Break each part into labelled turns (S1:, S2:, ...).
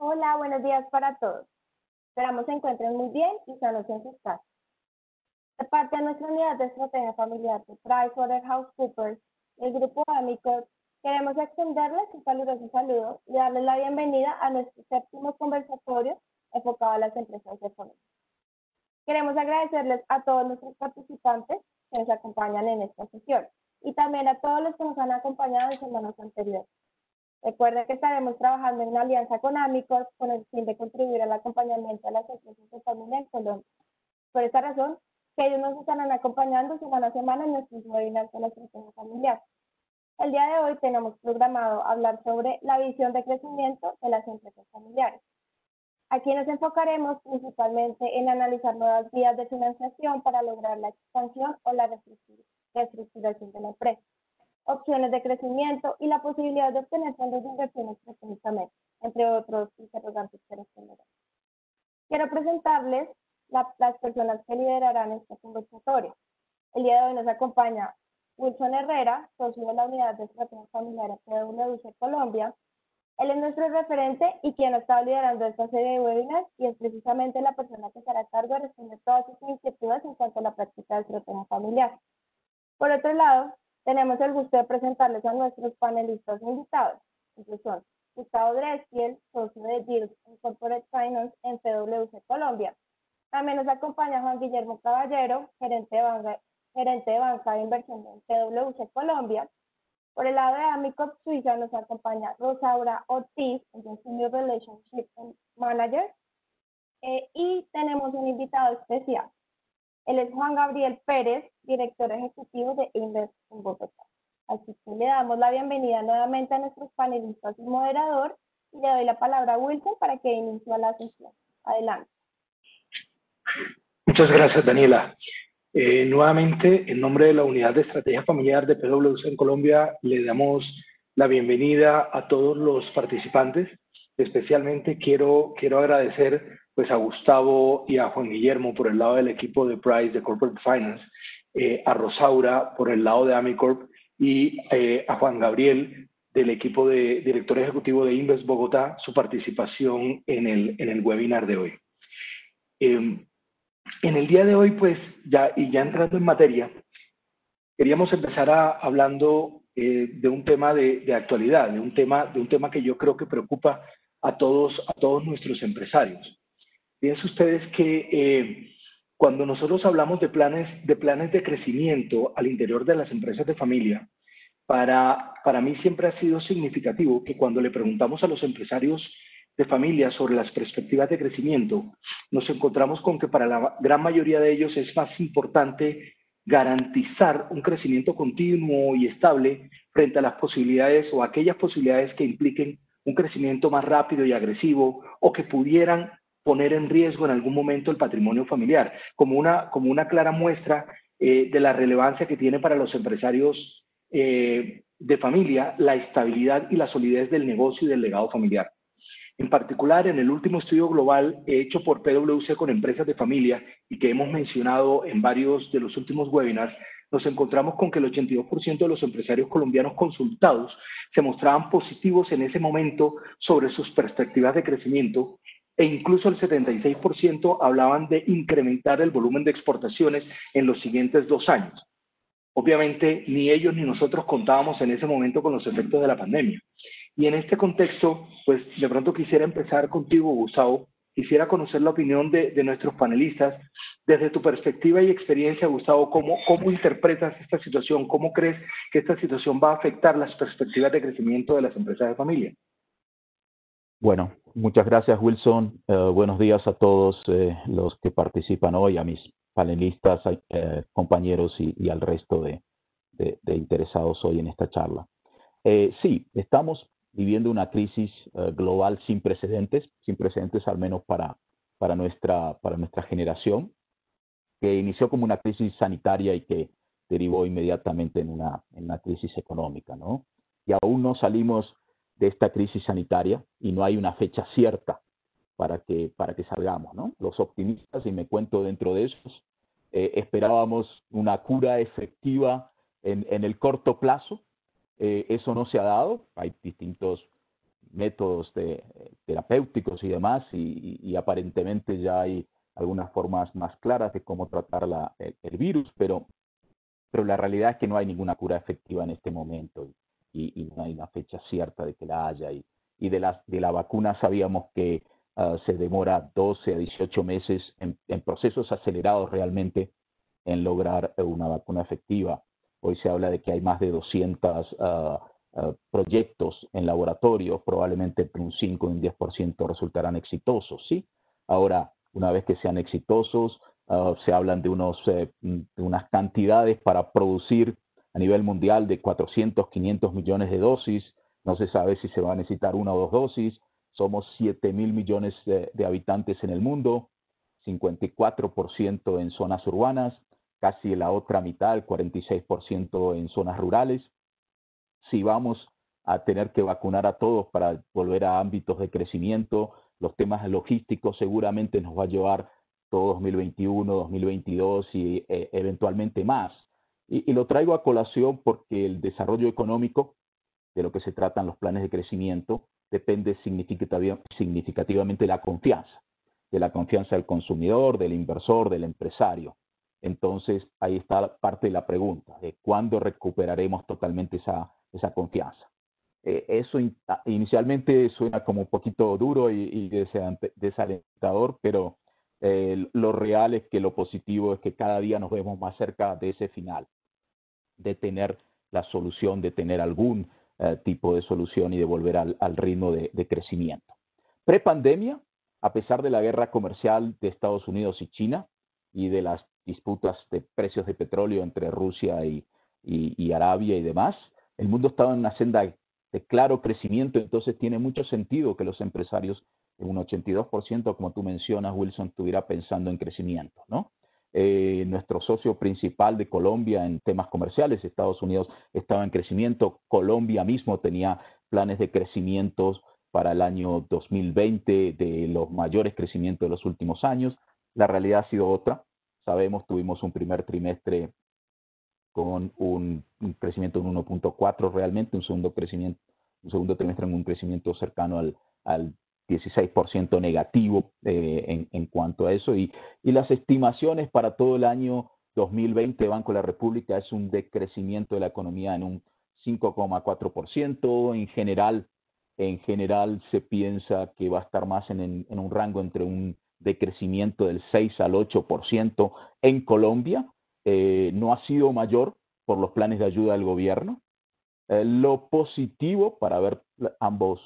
S1: Hola, buenos días para todos. Esperamos se encuentren muy bien y sanos en sus casas. De parte de nuestra unidad de estrategia familiar de PricewaterhouseCoopers y el grupo Amicus, queremos extenderles un caluroso saludo y darles la bienvenida a nuestro séptimo conversatorio enfocado a las empresas de familia. Queremos agradecerles a todos nuestros participantes que nos acompañan en esta sesión y también a todos los que nos han acompañado en semanas anteriores. Recuerden que estaremos trabajando en una alianza con Amicus con el fin de contribuir al acompañamiento de las empresas de familia en Colombia. Por esta razón, que ellos nos estarán acompañando semana a semana en nuestros webinars de la estrategia familiar. El día de hoy tenemos programado hablar sobre la visión de crecimiento de las empresas familiares. Aquí nos enfocaremos principalmente en analizar nuevas vías de financiación para lograr la expansión o la reestructuración de la empresa, opciones de crecimiento y la posibilidad de obtener fondos de inversión estratégicamente, entre otros interrogantes que responderán. Quiero presentarles las personas que liderarán este conversatorio. El día de hoy nos acompaña Wilson Herrera, socio de la Unidad de Estrategia Familiar de PwC Colombia. Él es nuestro referente y quien ha estado liderando esta serie de webinars y es precisamente la persona que estará a cargo de responder todas sus inquietudes en cuanto a la práctica de estrategia familiar. Por otro lado, tenemos el gusto de presentarles a nuestros panelistas invitados. Ellos son Gustavo Dreskiel, socio de DIRS en Corporate Finance en PwC Colombia. También nos acompaña Juan Guillermo Caballero, gerente de banca de inversión en PwC Colombia. Por el lado de Amicus Suiza nos acompaña Rosaura Ortiz, Senior Relationship Manager. Y tenemos un invitado especial. Él es Juan Gabriel Pérez, director ejecutivo de Invest en Bogotá. Así que le damos la bienvenida nuevamente a nuestros panelistas y moderador y le doy la palabra a Wilson para que inicie la sesión. Adelante.
S2: Muchas gracias, Daniela. Nuevamente, en nombre de la Unidad de Estrategia Familiar de PwC en Colombia, le damos la bienvenida a todos los participantes. Especialmente quiero agradecer pues, a Gustavo y a Juan Guillermo por el lado del equipo de Price de Corporate Finance, a Rosaura por el lado de Amicorp y a Juan Gabriel del equipo de director ejecutivo de Invest Bogotá, su participación en el webinar de hoy. En el día de hoy, pues, ya entrando en materia, queríamos empezar hablando de un tema de actualidad, de un tema que yo creo que preocupa a todos nuestros empresarios. Fíjense ustedes que cuando nosotros hablamos de planes de crecimiento al interior de las empresas de familia, para mí siempre ha sido significativo que cuando le preguntamos a los empresarios de familia sobre las perspectivas de crecimiento, nos encontramos con que para la gran mayoría de ellos es más importante garantizar un crecimiento continuo y estable frente a las posibilidades o aquellas posibilidades que impliquen un crecimiento más rápido y agresivo o que pudieran poner en riesgo en algún momento el patrimonio familiar, como una clara muestra de la relevancia que tiene para los empresarios de familia la estabilidad y la solidez del negocio y del legado familiar. En particular, en el último estudio global hecho por PwC con empresas de familia y que hemos mencionado en varios de los últimos webinars, nos encontramos con que el 82% de los empresarios colombianos consultados se mostraban positivos en ese momento sobre sus perspectivas de crecimiento e incluso el 76% hablaban de incrementar el volumen de exportaciones en los siguientes 2 años. Obviamente, ni ellos ni nosotros contábamos en ese momento con los efectos de la pandemia. Y en este contexto, pues de pronto quisiera empezar contigo, Gustavo. Quisiera conocer la opinión de nuestros panelistas. Desde tu perspectiva y experiencia, Gustavo, ¿cómo interpretas esta situación? ¿Cómo crees que esta situación va a afectar las perspectivas de crecimiento de las empresas de familia?
S3: Bueno, muchas gracias, Wilson. Buenos días a todos los que participan hoy, a mis panelistas, compañeros y al resto de interesados hoy en esta charla. Sí, estamos viviendo una crisis global sin precedentes al menos para nuestra generación, que inició como una crisis sanitaria y que derivó inmediatamente en una crisis económica, ¿no? Y aún no salimos de esta crisis sanitaria y no hay una fecha cierta para que salgamos, ¿no? Los optimistas, y me cuento dentro de esos, esperábamos una cura efectiva en el corto plazo. Eso no se ha dado. Hay distintos métodos terapéuticos y demás, y aparentemente ya hay algunas formas más claras de cómo tratar el virus, pero la realidad es que no hay ninguna cura efectiva en este momento y no hay una fecha cierta de que la haya. Y de la vacuna sabíamos que se demora 12 a 18 meses en procesos acelerados realmente en lograr una vacuna efectiva. Hoy se habla de que hay más de 200 proyectos en laboratorios, probablemente entre un 5 y un 10% resultarán exitosos, ¿sí? Ahora, una vez que sean exitosos, se hablan de unas cantidades para producir a nivel mundial de 400, 500 millones de dosis. No se sabe si se va a necesitar una o dos dosis. Somos 7.000 millones de habitantes en el mundo, 54% en zonas urbanas, casi la otra mitad, el 46% en zonas rurales. Si vamos a tener que vacunar a todos para volver a ámbitos de crecimiento, los temas logísticos seguramente nos va a llevar todo 2021, 2022 y eventualmente más. Y lo traigo a colación porque el desarrollo económico, de lo que se tratan los planes de crecimiento, depende significativamente de la confianza del consumidor, del inversor, del empresario. Entonces, ahí está parte de la pregunta, de cuándo recuperaremos totalmente esa confianza. Eso inicialmente suena como un poquito duro y desalentador, pero lo real es que lo positivo es que cada día nos vemos más cerca de ese final, de tener la solución, de tener algún tipo de solución y de volver al ritmo de crecimiento. Prepandemia, a pesar de la guerra comercial de Estados Unidos y China y de las disputas de precios de petróleo entre Rusia y Arabia y demás, el mundo estaba en una senda de claro crecimiento, entonces tiene mucho sentido que los empresarios, en un 82%, como tú mencionas, Wilson, estuviera pensando en crecimiento, ¿no? Nuestro socio principal de Colombia en temas comerciales, Estados Unidos, estaba en crecimiento. Colombia mismo tenía planes de crecimiento para el año 2020 de los mayores crecimientos de los últimos años. La realidad ha sido otra. Sabemos, tuvimos un primer trimestre con un crecimiento de un 1.4 realmente, un segundo trimestre en un crecimiento cercano al 16% negativo en cuanto a eso. Y las estimaciones para todo el año 2020 de Banco de la República es un decrecimiento de la economía en un 5,4%. En general se piensa que va a estar más en un rango entre un decrecimiento del 6 al 8% en Colombia. No ha sido mayor por los planes de ayuda del gobierno. Lo positivo para ver ambas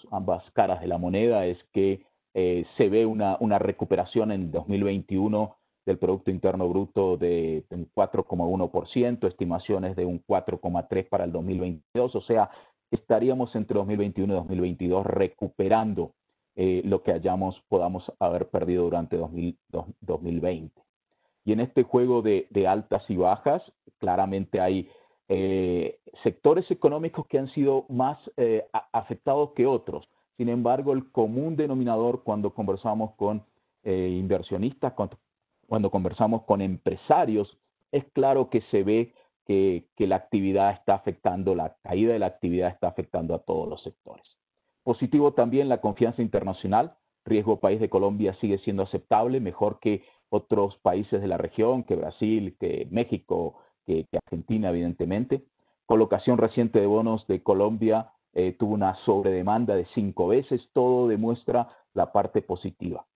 S3: caras de la moneda es que se ve una recuperación en 2021 del Producto Interno Bruto de un 4,1%, estimaciones de un 4,3% para el 2022, o sea, estaríamos entre 2021 y 2022 recuperando lo que podamos haber perdido durante 2020. Y en este juego de altas y bajas, claramente hay sectores económicos que han sido más afectados que otros. Sin embargo, el común denominador cuando conversamos con inversionistas, cuando conversamos con empresarios, es claro que se ve que la actividad está afectando, la caída de la actividad está afectando a todos los sectores. Positivo también la confianza internacional. Riesgo país de Colombia sigue siendo aceptable, mejor que otros países de la región, que Brasil, que México, que Argentina, evidentemente. Colocación reciente de bonos de Colombia tuvo una sobredemanda de 5 veces. Todo demuestra la parte positiva.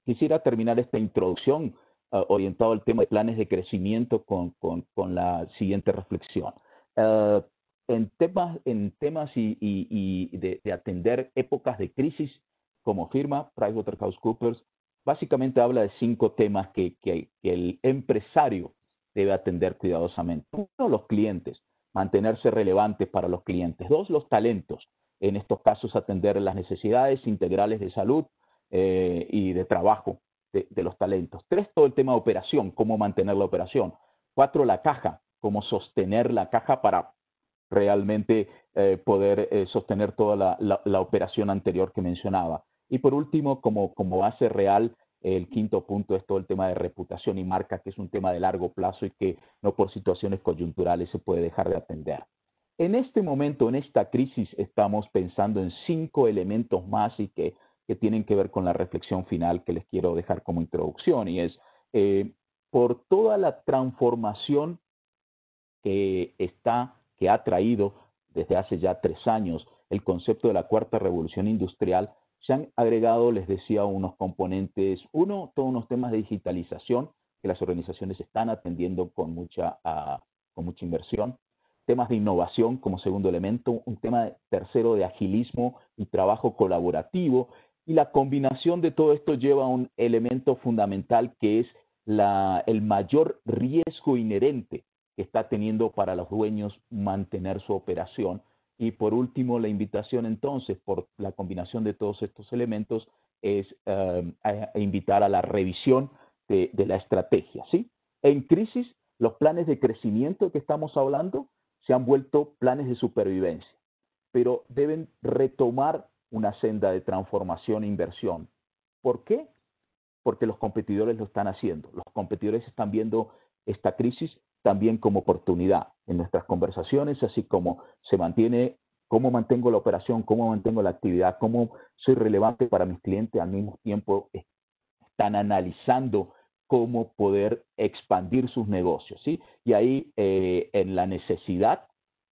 S3: Quisiera terminar esta introducción orientado al tema de planes de crecimiento con la siguiente reflexión. En temas de atender épocas de crisis, como firma PricewaterhouseCoopers, básicamente habla de 5 temas que el empresario debe atender cuidadosamente. 1, los clientes, mantenerse relevantes para los clientes. 2, los talentos, en estos casos atender las necesidades integrales de salud y de trabajo de los talentos. 3, todo el tema de operación, cómo mantener la operación. 4, la caja, cómo sostener la caja para realmente poder sostener toda la operación anterior que mencionaba. Y por último, como base real, el 5º punto es todo el tema de reputación y marca, que es un tema de largo plazo y que no por situaciones coyunturales se puede dejar de atender. En este momento, en esta crisis, estamos pensando en 5 elementos más y que tienen que ver con la reflexión final que les quiero dejar como introducción, y es eh, por toda la transformación que ha traído desde hace ya 3 años el concepto de la cuarta revolución industrial, se han agregado, les decía, unos componentes, todos unos temas de digitalización que las organizaciones están atendiendo con mucha inversión, temas de innovación como segundo elemento, un tema tercero de agilismo y trabajo colaborativo, y la combinación de todo esto lleva a un elemento fundamental que es el mayor riesgo inherente que está teniendo para los dueños mantener su operación. Y por último, la invitación entonces, por la combinación de todos estos elementos, es a invitar a la revisión de la estrategia, ¿sí? En crisis, los planes de crecimiento que estamos hablando se han vuelto planes de supervivencia, pero deben retomar una senda de transformación e inversión. ¿Por qué? Porque los competidores lo están haciendo. Los competidores están viendo esta crisis también como oportunidad en nuestras conversaciones, así como cómo mantengo la operación, cómo mantengo la actividad, cómo soy relevante para mis clientes, al mismo tiempo están analizando cómo poder expandir sus negocios, ¿sí? Y ahí en la necesidad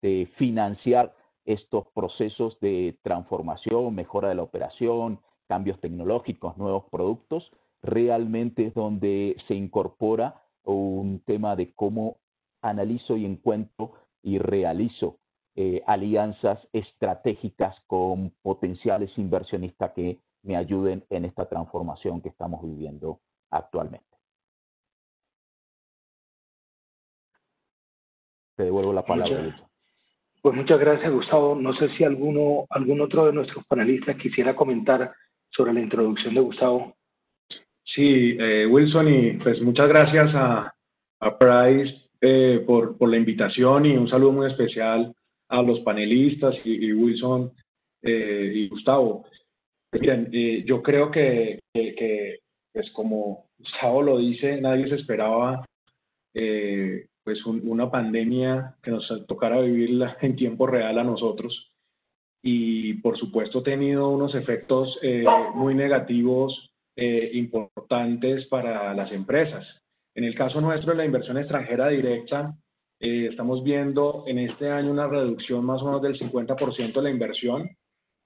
S3: de financiar estos procesos de transformación, mejora de la operación, cambios tecnológicos, nuevos productos, realmente es donde se incorpora un tema de cómo analizo y encuentro y realizo alianzas estratégicas con potenciales inversionistas que me ayuden en esta transformación que estamos viviendo actualmente. Te devuelvo la palabra, Wilson.
S2: Pues muchas gracias, Gustavo. No sé si algún otro de nuestros panelistas quisiera comentar sobre la introducción de Gustavo.
S4: Sí, Wilson, y pues muchas gracias a Price por la invitación, y un saludo muy especial a los panelistas y Wilson y Gustavo. Miren, yo creo que pues como Gustavo lo dice, nadie se esperaba pues una pandemia que nos tocara vivirla en tiempo real a nosotros, y por supuesto ha tenido unos efectos muy negativos importantes para las empresas. En el caso nuestro de la inversión extranjera directa, estamos viendo en este año una reducción más o menos del 50% de la inversión,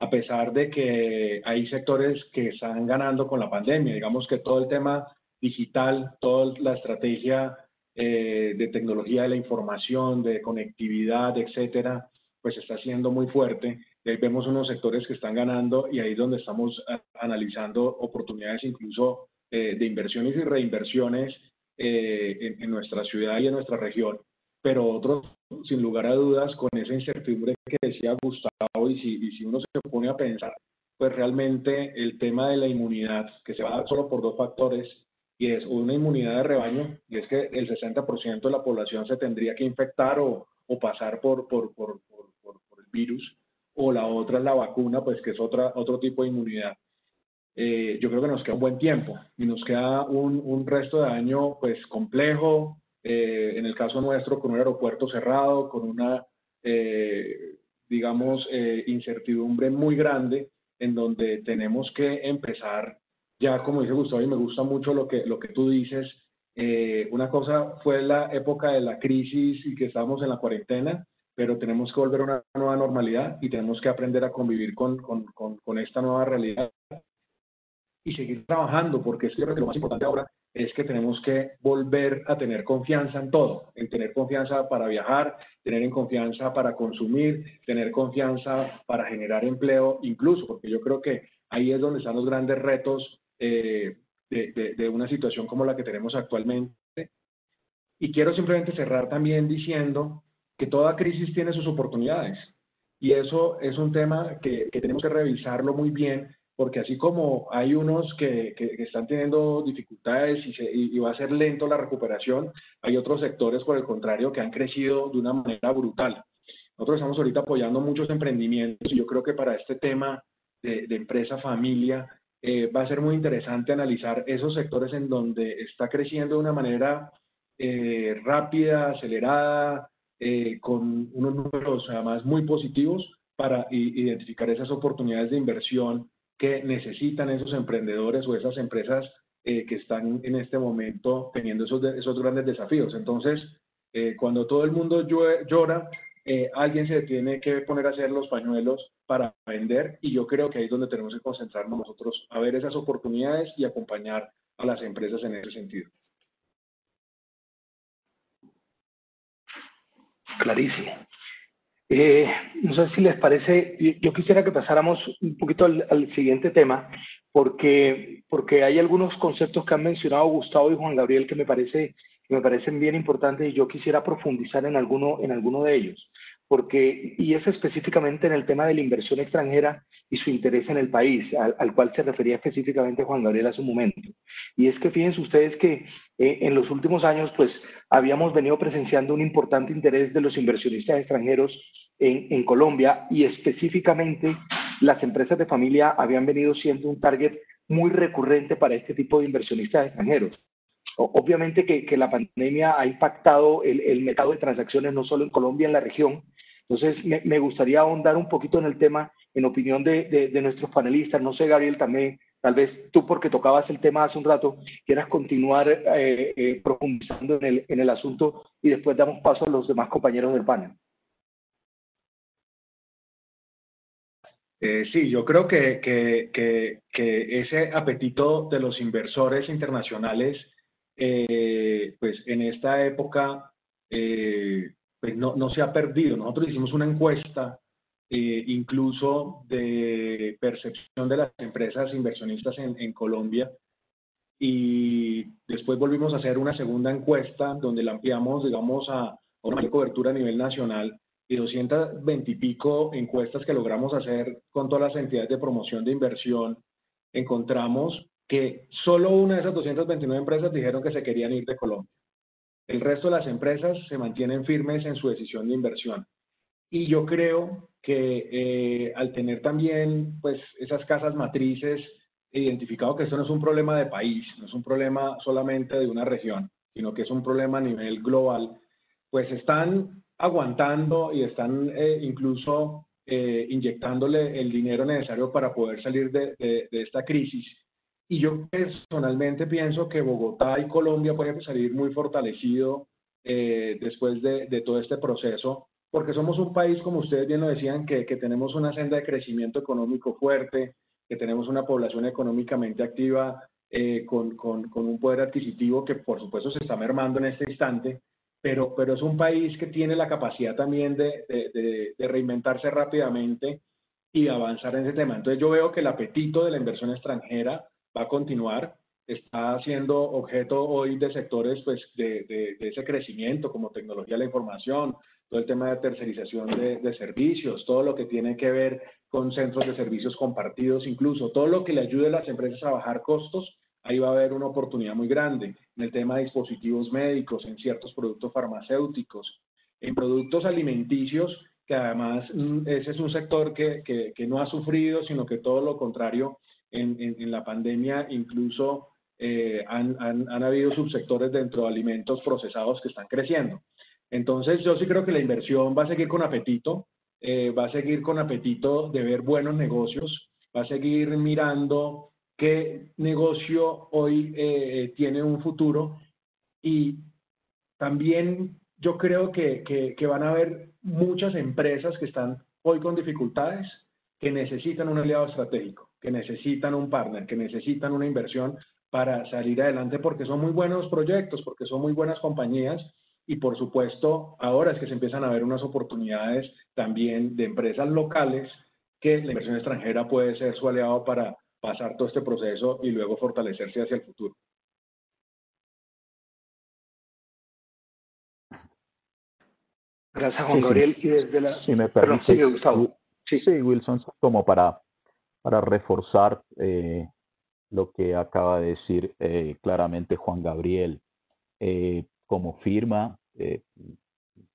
S4: a pesar de que hay sectores que están ganando con la pandemia. Digamos que todo el tema digital, toda la estrategia de tecnología de la información, de conectividad, etcétera, pues está siendo muy fuerte. Y ahí vemos unos sectores que están ganando, y ahí es donde estamos analizando oportunidades incluso de inversiones y reinversiones en nuestra ciudad y en nuestra región. Pero otros, sin lugar a dudas, con esa incertidumbre que decía Gustavo, y si uno se pone a pensar, pues realmente el tema de la inmunidad, que se va a dar solo por 2 factores, y es una inmunidad de rebaño, y es que el 60% de la población se tendría que infectar o pasar por el virus, o la otra es la vacuna, pues que es otro tipo de inmunidad. Yo creo que nos queda un buen tiempo, y nos queda un resto de año pues complejo, en el caso nuestro con un aeropuerto cerrado, con una digamos incertidumbre muy grande, en donde tenemos que empezar ya, como dice Gustavo, y me gusta mucho lo que tú dices. Una cosa fue la época de la crisis y que estábamos en la cuarentena, pero tenemos que volver a una nueva normalidad, y tenemos que aprender a convivir con esta nueva realidad y seguir trabajando, porque es que lo más importante ahora es que tenemos que volver a tener confianza en todo, en tener confianza para viajar, tener confianza para consumir, tener confianza para generar empleo, incluso, porque yo creo que ahí es donde están los grandes retos de una situación como la que tenemos actualmente. Y quiero simplemente cerrar también diciendo que toda crisis tiene sus oportunidades, y eso es un tema que tenemos que revisarlo muy bien, porque así como hay unos que están teniendo dificultades y va a ser lento la recuperación, hay otros sectores, por el contrario, que han crecido de una manera brutal. Nosotros estamos ahorita apoyando muchos emprendimientos, y yo creo que para este tema de empresa familia va a ser muy interesante analizar esos sectores en donde está creciendo de una manera rápida, acelerada, con unos números además muy positivos para identificar esas oportunidades de inversión que necesitan esos emprendedores o esas empresas que están en este momento teniendo esos grandes desafíos. Entonces, cuando todo el mundo llora, alguien se tiene que poner a hacer los pañuelos para vender, y yo creo que ahí es donde tenemos que concentrarnos nosotros a ver esas oportunidades y acompañar a las empresas en ese sentido.
S2: Clarísimo. No sé si les parece, yo quisiera que pasáramos un poquito al siguiente tema, porque hay algunos conceptos que han mencionado Gustavo y Juan Gabriel que me parecen bien importantes, y yo quisiera profundizar en alguno de ellos, y es específicamente en el tema de la inversión extranjera y su interés en el país, al cual se refería específicamente Juan Gabriel hace un momento. Y es que fíjense ustedes que en los últimos años pues habíamos venido presenciando un importante interés de los inversionistas extranjeros en Colombia, y específicamente las empresas de familia habían venido siendo un target muy recurrente para este tipo de inversionistas extranjeros. Obviamente que la pandemia ha impactado el mercado de transacciones no solo en Colombia, en la región. Entonces me gustaría ahondar un poquito en el tema, en opinión de nuestros panelistas. No sé, Gabriel, también, tal vez tú, porque tocabas el tema hace un rato, quieras continuar profundizando en el asunto, y después damos paso a los demás compañeros del panel.
S4: Sí, yo creo que ese apetito de los inversores internacionales, pues en esta época, pues no se ha perdido. Nosotros hicimos una encuesta, incluso de percepción de las empresas inversionistas en Colombia, y después volvimos a hacer una segunda encuesta donde la ampliamos, digamos, a una mayor cobertura a nivel nacional, y 220 y pico encuestas que logramos hacer con todas las entidades de promoción de inversión, encontramos que solo una de esas 229 empresas dijeron que se querían ir de Colombia. El resto de las empresas se mantienen firmes en su decisión de inversión. Y yo creo que al tener también pues esas casas matrices, he identificado que esto no es un problema de país, no es un problema solamente de una región, sino que es un problema a nivel global, pues están aguantando y están incluso inyectándole el dinero necesario para poder salir de esta crisis. Y yo personalmente pienso que Bogotá y Colombia pueden salir muy fortalecido después de todo este proceso, porque somos un país, como ustedes bien lo decían, que tenemos una senda de crecimiento económico fuerte, que tenemos una población económicamente activa con un poder adquisitivo que por supuesto se está mermando en este instante, pero es un país que tiene la capacidad también de reinventarse rápidamente y avanzar en ese tema. Entonces yo veo que el apetito de la inversión extranjera va a continuar, está siendo objeto hoy de sectores pues, de ese crecimiento, como tecnología de la información, todo el tema de tercerización de servicios, todo lo que tiene que ver con centros de servicios compartidos, incluso todo lo que le ayude a las empresas a bajar costos. Ahí va a haber una oportunidad muy grande en el tema de dispositivos médicos, en ciertos productos farmacéuticos, en productos alimenticios, que además ese es un sector que no ha sufrido, sino que todo lo contrario, en la pandemia incluso han habido subsectores dentro de alimentos procesados que están creciendo. Entonces yo sí creo que la inversión va a seguir con apetito, va a seguir con apetito de ver buenos negocios, va a seguir mirando qué negocio hoy tiene un futuro, y también yo creo que van a haber muchas empresas que están hoy con dificultades, que necesitan un aliado estratégico, que necesitan un partner, que necesitan una inversión para salir adelante, porque son muy buenos proyectos, porque son muy buenas compañías, y por supuesto ahora es que se empiezan a ver unas oportunidades también de empresas locales que la inversión extranjera puede ser su aliado para pasar todo este proceso y luego fortalecerse hacia el futuro.
S2: Gracias, Juan Gabriel. Y desde la...
S3: Si me permite,
S2: sigue, Gustavo.
S3: Sí, Wilson, como para reforzar lo que acaba de decir claramente Juan Gabriel. Como firma,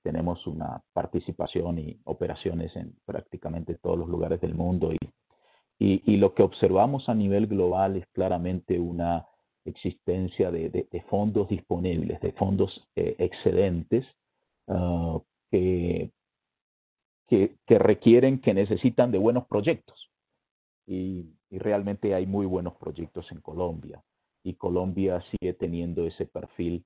S3: tenemos una participación y operaciones en prácticamente todos los lugares del mundo, y lo que observamos a nivel global es claramente una existencia de fondos disponibles, de fondos excedentes, que, que requieren, que necesitan de buenos proyectos. Y realmente hay muy buenos proyectos en Colombia. Y Colombia sigue teniendo ese perfil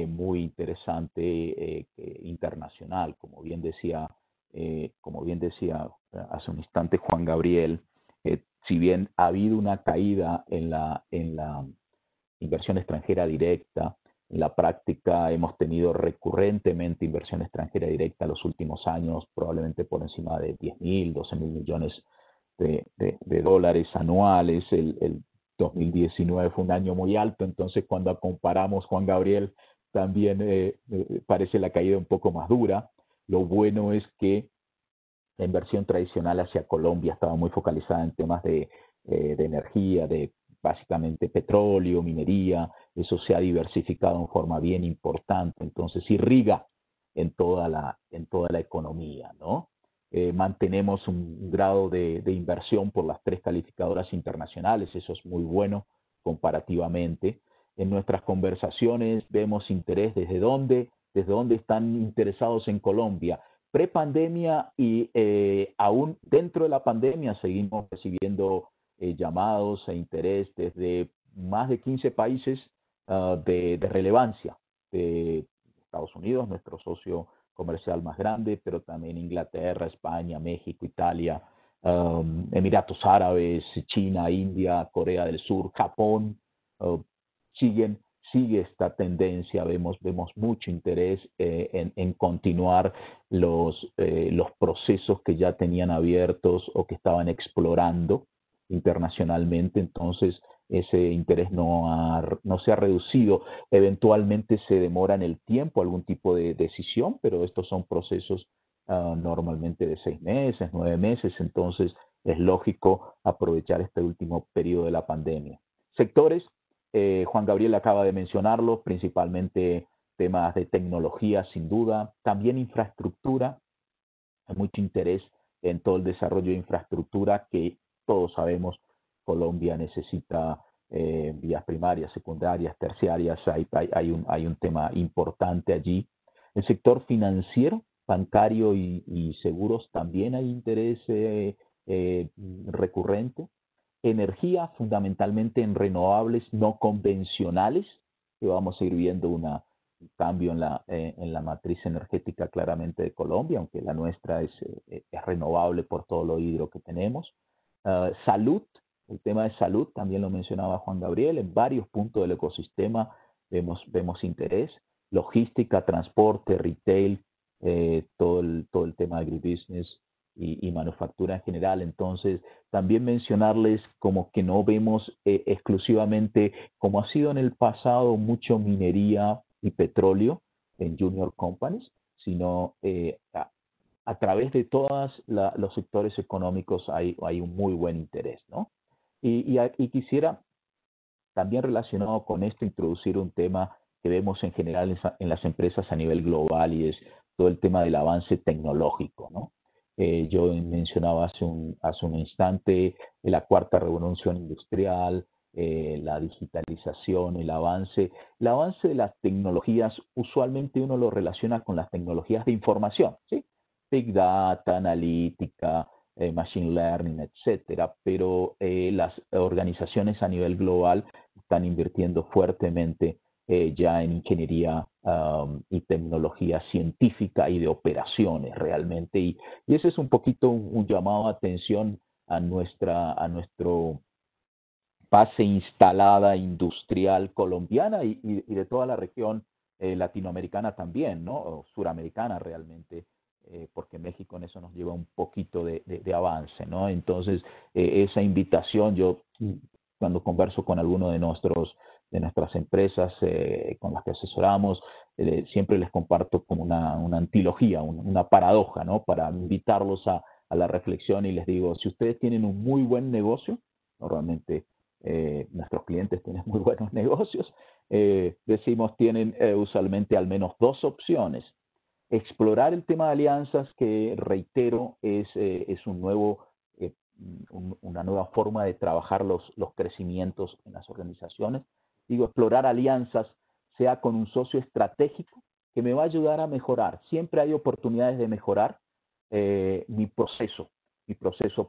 S3: muy interesante internacional, como bien decía hace un instante Juan Gabriel. Si bien ha habido una caída en la inversión extranjera directa, en la práctica hemos tenido recurrentemente inversión extranjera directa los últimos años, probablemente por encima de 10.000, 12.000 millones de dólares anuales. El 2019 fue un año muy alto, entonces cuando comparamos, Juan Gabriel, también parece la caída un poco más dura. Lo bueno es que la inversión tradicional hacia Colombia estaba muy focalizada en temas de energía, de básicamente petróleo, minería. Eso se ha diversificado en forma bien importante, entonces irriga en toda la economía, ¿no? Mantenemos un grado de inversión por las 3 calificadoras internacionales, eso es muy bueno comparativamente. En nuestras conversaciones vemos interés desde dónde están interesados en Colombia. Prepandemia y aún dentro de la pandemia seguimos recibiendo llamados e interés desde más de 15 países de relevancia, de Estados Unidos, nuestro socio comercial más grande, pero también Inglaterra, España, México, Italia, Emiratos Árabes, China, India, Corea del Sur, Japón. uh, sigue esta tendencia. Vemos mucho interés en continuar los procesos que ya tenían abiertos o que estaban explorando internacionalmente. Entonces, ese interés no se ha reducido. Eventualmente se demora en el tiempo algún tipo de decisión, pero estos son procesos normalmente de 6 meses, 9 meses. Entonces, es lógico aprovechar este último periodo de la pandemia. Sectores, Juan Gabriel acaba de mencionarlo, principalmente temas de tecnología, sin duda, también infraestructura. Hay mucho interés en todo el desarrollo de infraestructura que todos sabemos Colombia necesita vías primarias, secundarias, terciarias. Hay un tema importante allí. El sector financiero, bancario y seguros también hay interés recurrente. Energía, fundamentalmente en renovables no convencionales, que vamos a ir viendo un cambio en la matriz energética claramente de Colombia, aunque la nuestra es renovable por todo lo hidro que tenemos. Salud, el tema de salud también lo mencionaba Juan Gabriel, en varios puntos del ecosistema vemos interés. Logística, transporte, retail, todo el tema de agribusiness y manufactura en general. Entonces, también mencionarles como que no vemos exclusivamente, como ha sido en el pasado, mucho minería y petróleo en junior companies, sino a través de todos los sectores económicos hay un muy buen interés, ¿no? Y quisiera también relacionado con esto introducir un tema que vemos en general en las empresas a nivel global, y es todo el tema del avance tecnológico, ¿no? Yo mencionaba hace un instante la cuarta revolución industrial, la digitalización, el avance de las tecnologías. Usualmente uno lo relaciona con las tecnologías de información, ¿sí? Big Data, analítica, machine learning, etcétera, pero las organizaciones a nivel global están invirtiendo fuertemente ya en ingeniería y tecnología científica y de operaciones realmente. Y ese es un poquito un llamado de atención a nuestro base instalada industrial colombiana y de toda la región latinoamericana también, ¿no? O suramericana realmente, porque México en eso nos lleva un poquito de avance, ¿no? Entonces, esa invitación, yo cuando converso con alguno de nuestras empresas con las que asesoramos, siempre les comparto como una antilogía, una paradoja, ¿no? Para invitarlos a la reflexión, y les digo, si ustedes tienen un muy buen negocio, normalmente nuestros clientes tienen muy buenos negocios, decimos tienen usualmente al menos 2 opciones. Explorar el tema de alianzas, que reitero es una nueva forma de trabajar los crecimientos en las organizaciones. Digo, explorar alianzas, sea con un socio estratégico que me va a ayudar a mejorar. Siempre hay oportunidades de mejorar mi proceso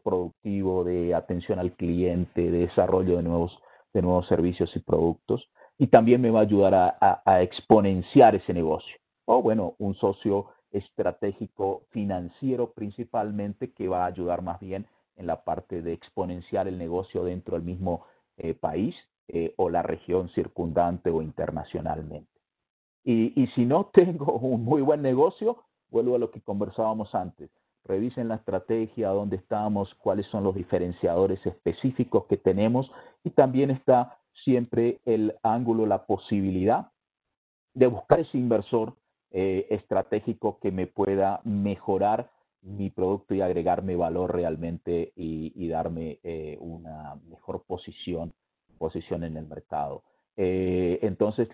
S3: productivo de atención al cliente, de desarrollo de nuevos servicios y productos, y también me va a ayudar a exponenciar ese negocio. O bueno, un socio estratégico financiero principalmente que va a ayudar más bien en la parte de exponenciar el negocio dentro del mismo país o la región circundante o internacionalmente. Y si no tengo un muy buen negocio, vuelvo a lo que conversábamos antes. Revisen la estrategia, dónde estamos, cuáles son los diferenciadores específicos que tenemos, y también está siempre el ángulo, la posibilidad de buscar ese inversor estratégico que me pueda mejorar mi producto y agregarme valor realmente y darme una mejor posición en el mercado. Entonces,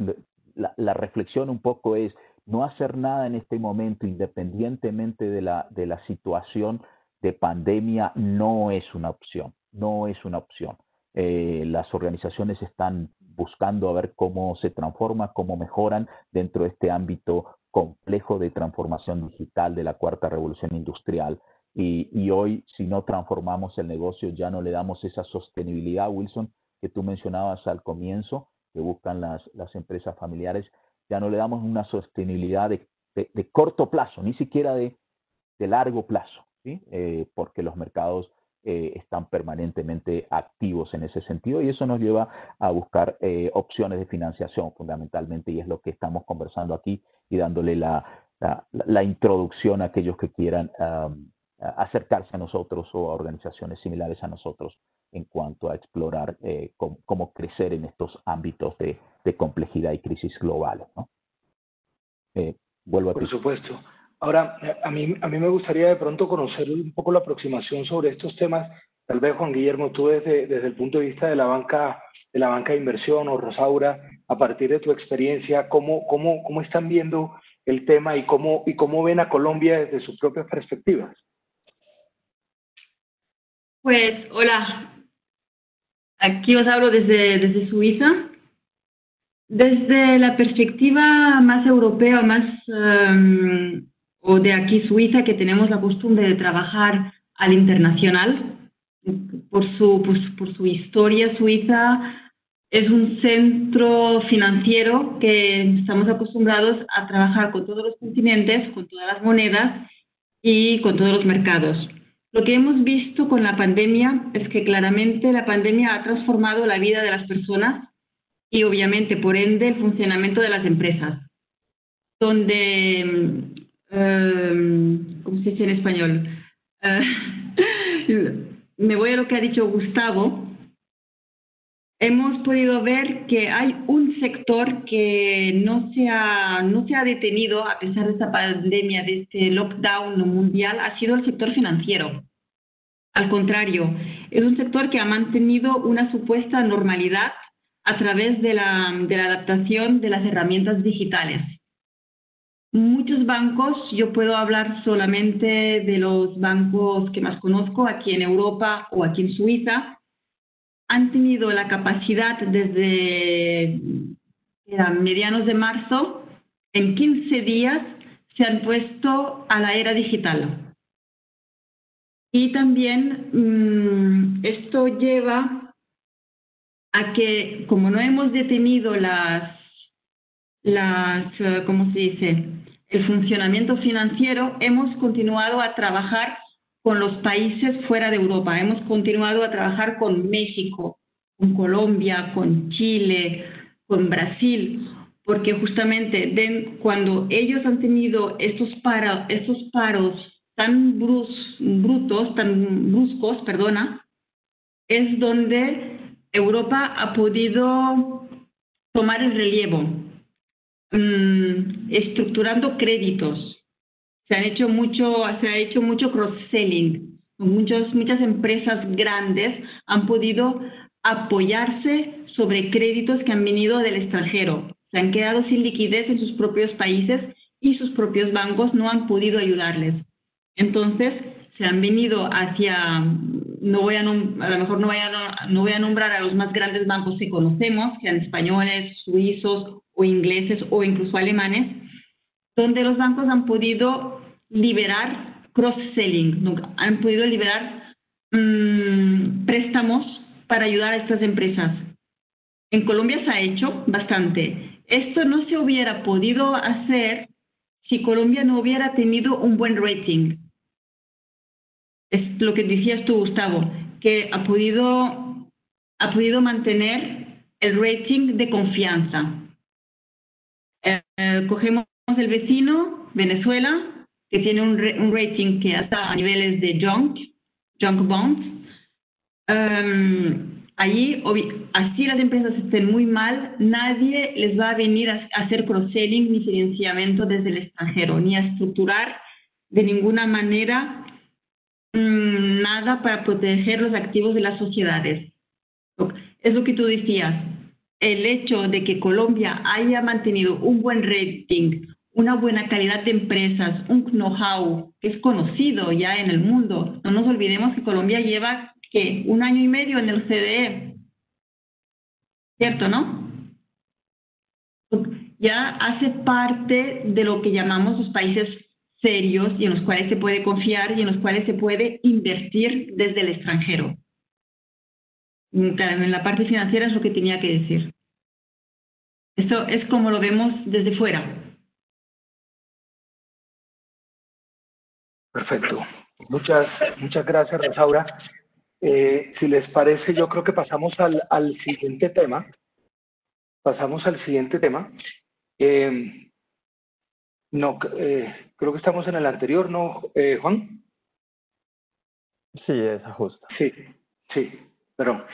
S3: la reflexión un poco es no hacer nada en este momento, independientemente de la situación de pandemia, no es una opción, no es una opción. Las organizaciones están buscando a ver cómo se transforma, cómo mejoran dentro de este ámbito complejo de transformación digital de la cuarta revolución industrial. Y hoy, si no transformamos el negocio, ya no le damos esa sostenibilidad, Wilson, que tú mencionabas al comienzo, que buscan las empresas familiares, ya no le damos una sostenibilidad de corto plazo, ni siquiera de largo plazo, ¿sí? Porque los mercados están permanentemente activos en ese sentido, y eso nos lleva a buscar opciones de financiación fundamentalmente, y es lo que estamos conversando aquí y dándole la introducción a aquellos que quieran acercarse a nosotros o a organizaciones similares a nosotros en cuanto a explorar cómo crecer en estos ámbitos de complejidad y crisis globales, ¿no? Vuelvo a ti.
S2: Por supuesto. Ahora, a mí me gustaría de pronto conocer un poco la aproximación sobre estos temas. Tal vez, Juan Guillermo, tú desde el punto de vista de la banca de inversión, o Rosaura, a partir de tu experiencia, ¿cómo están viendo el tema y cómo ven a Colombia desde sus propias perspectivas?
S5: Pues, hola. Aquí os hablo desde Suiza. Desde la perspectiva más europea, o de aquí Suiza, que tenemos la costumbre de trabajar al internacional, por su historia, Suiza es un centro financiero que estamos acostumbrados a trabajar con todos los continentes, con todas las monedas y con todos los mercados. Lo que hemos visto con la pandemia es que claramente la pandemia ha transformado la vida de las personas y obviamente, por ende, el funcionamiento de las empresas, donde, ¿cómo se dice en español? Me voy a lo que ha dicho Gustavo. Hemos podido ver que hay un sector que no se ha detenido a pesar de esta pandemia, de este lockdown mundial, ha sido el sector financiero. Al contrario, es un sector que ha mantenido una supuesta normalidad a través de la adaptación de las herramientas digitales. Muchos bancos, yo puedo hablar solamente de los bancos que más conozco aquí en Europa o aquí en Suiza, han tenido la capacidad desde medianos de marzo, en 15 días se han puesto a la era digital. Y también esto lleva a que, como no hemos detenido ¿cómo se dice?, el funcionamiento financiero, hemos continuado a trabajar con los países fuera de Europa. Hemos continuado a trabajar con México, con Colombia, con Chile, con Brasil, porque justamente cuando ellos han tenido estos paros tan bruscos, es donde Europa ha podido tomar el relevo, estructurando créditos. Se ha hecho mucho cross-selling. Muchas empresas grandes han podido apoyarse sobre créditos que han venido del extranjero. Se han quedado sin liquidez en sus propios países y sus propios bancos no han podido ayudarles. Entonces, se han venido hacia, a lo mejor no voy a nombrar a los más grandes bancos que conocemos, sean españoles, suizos o ingleses o incluso alemanes, donde los bancos han podido liberar cross-selling, han podido liberar préstamos para ayudar a estas empresas. En Colombia se ha hecho bastante. Esto no se hubiera podido hacer si Colombia no hubiera tenido un buen rating. Es lo que decías tú, Gustavo, que ha podido mantener el rating de confianza. Cogemos el vecino, Venezuela, que tiene un rating que está a niveles de junk bonds. Allí, así las empresas estén muy mal, nadie les va a venir a hacer cross-selling ni financiamiento desde el extranjero, ni a estructurar de ninguna manera nada para proteger los activos de las sociedades. Es lo que tú decías, el hecho de que Colombia haya mantenido un buen rating, una buena calidad de empresas, un know-how que es conocido ya en el mundo. No nos olvidemos que Colombia lleva ¿qué? 1 año y medio en el CDE, ¿cierto, no? Ya hace parte de lo que llamamos los países serios y en los cuales se puede confiar y en los cuales se puede invertir desde el extranjero. En la parte financiera es lo que tenía que decir. Esto es como lo vemos desde fuera.
S2: Perfecto. Muchas gracias, Rosaura. Si les parece, yo creo que pasamos al siguiente tema. Creo que estamos en el anterior, ¿no, Juan?
S6: Sí, es ajusta.
S2: Sí, perdón.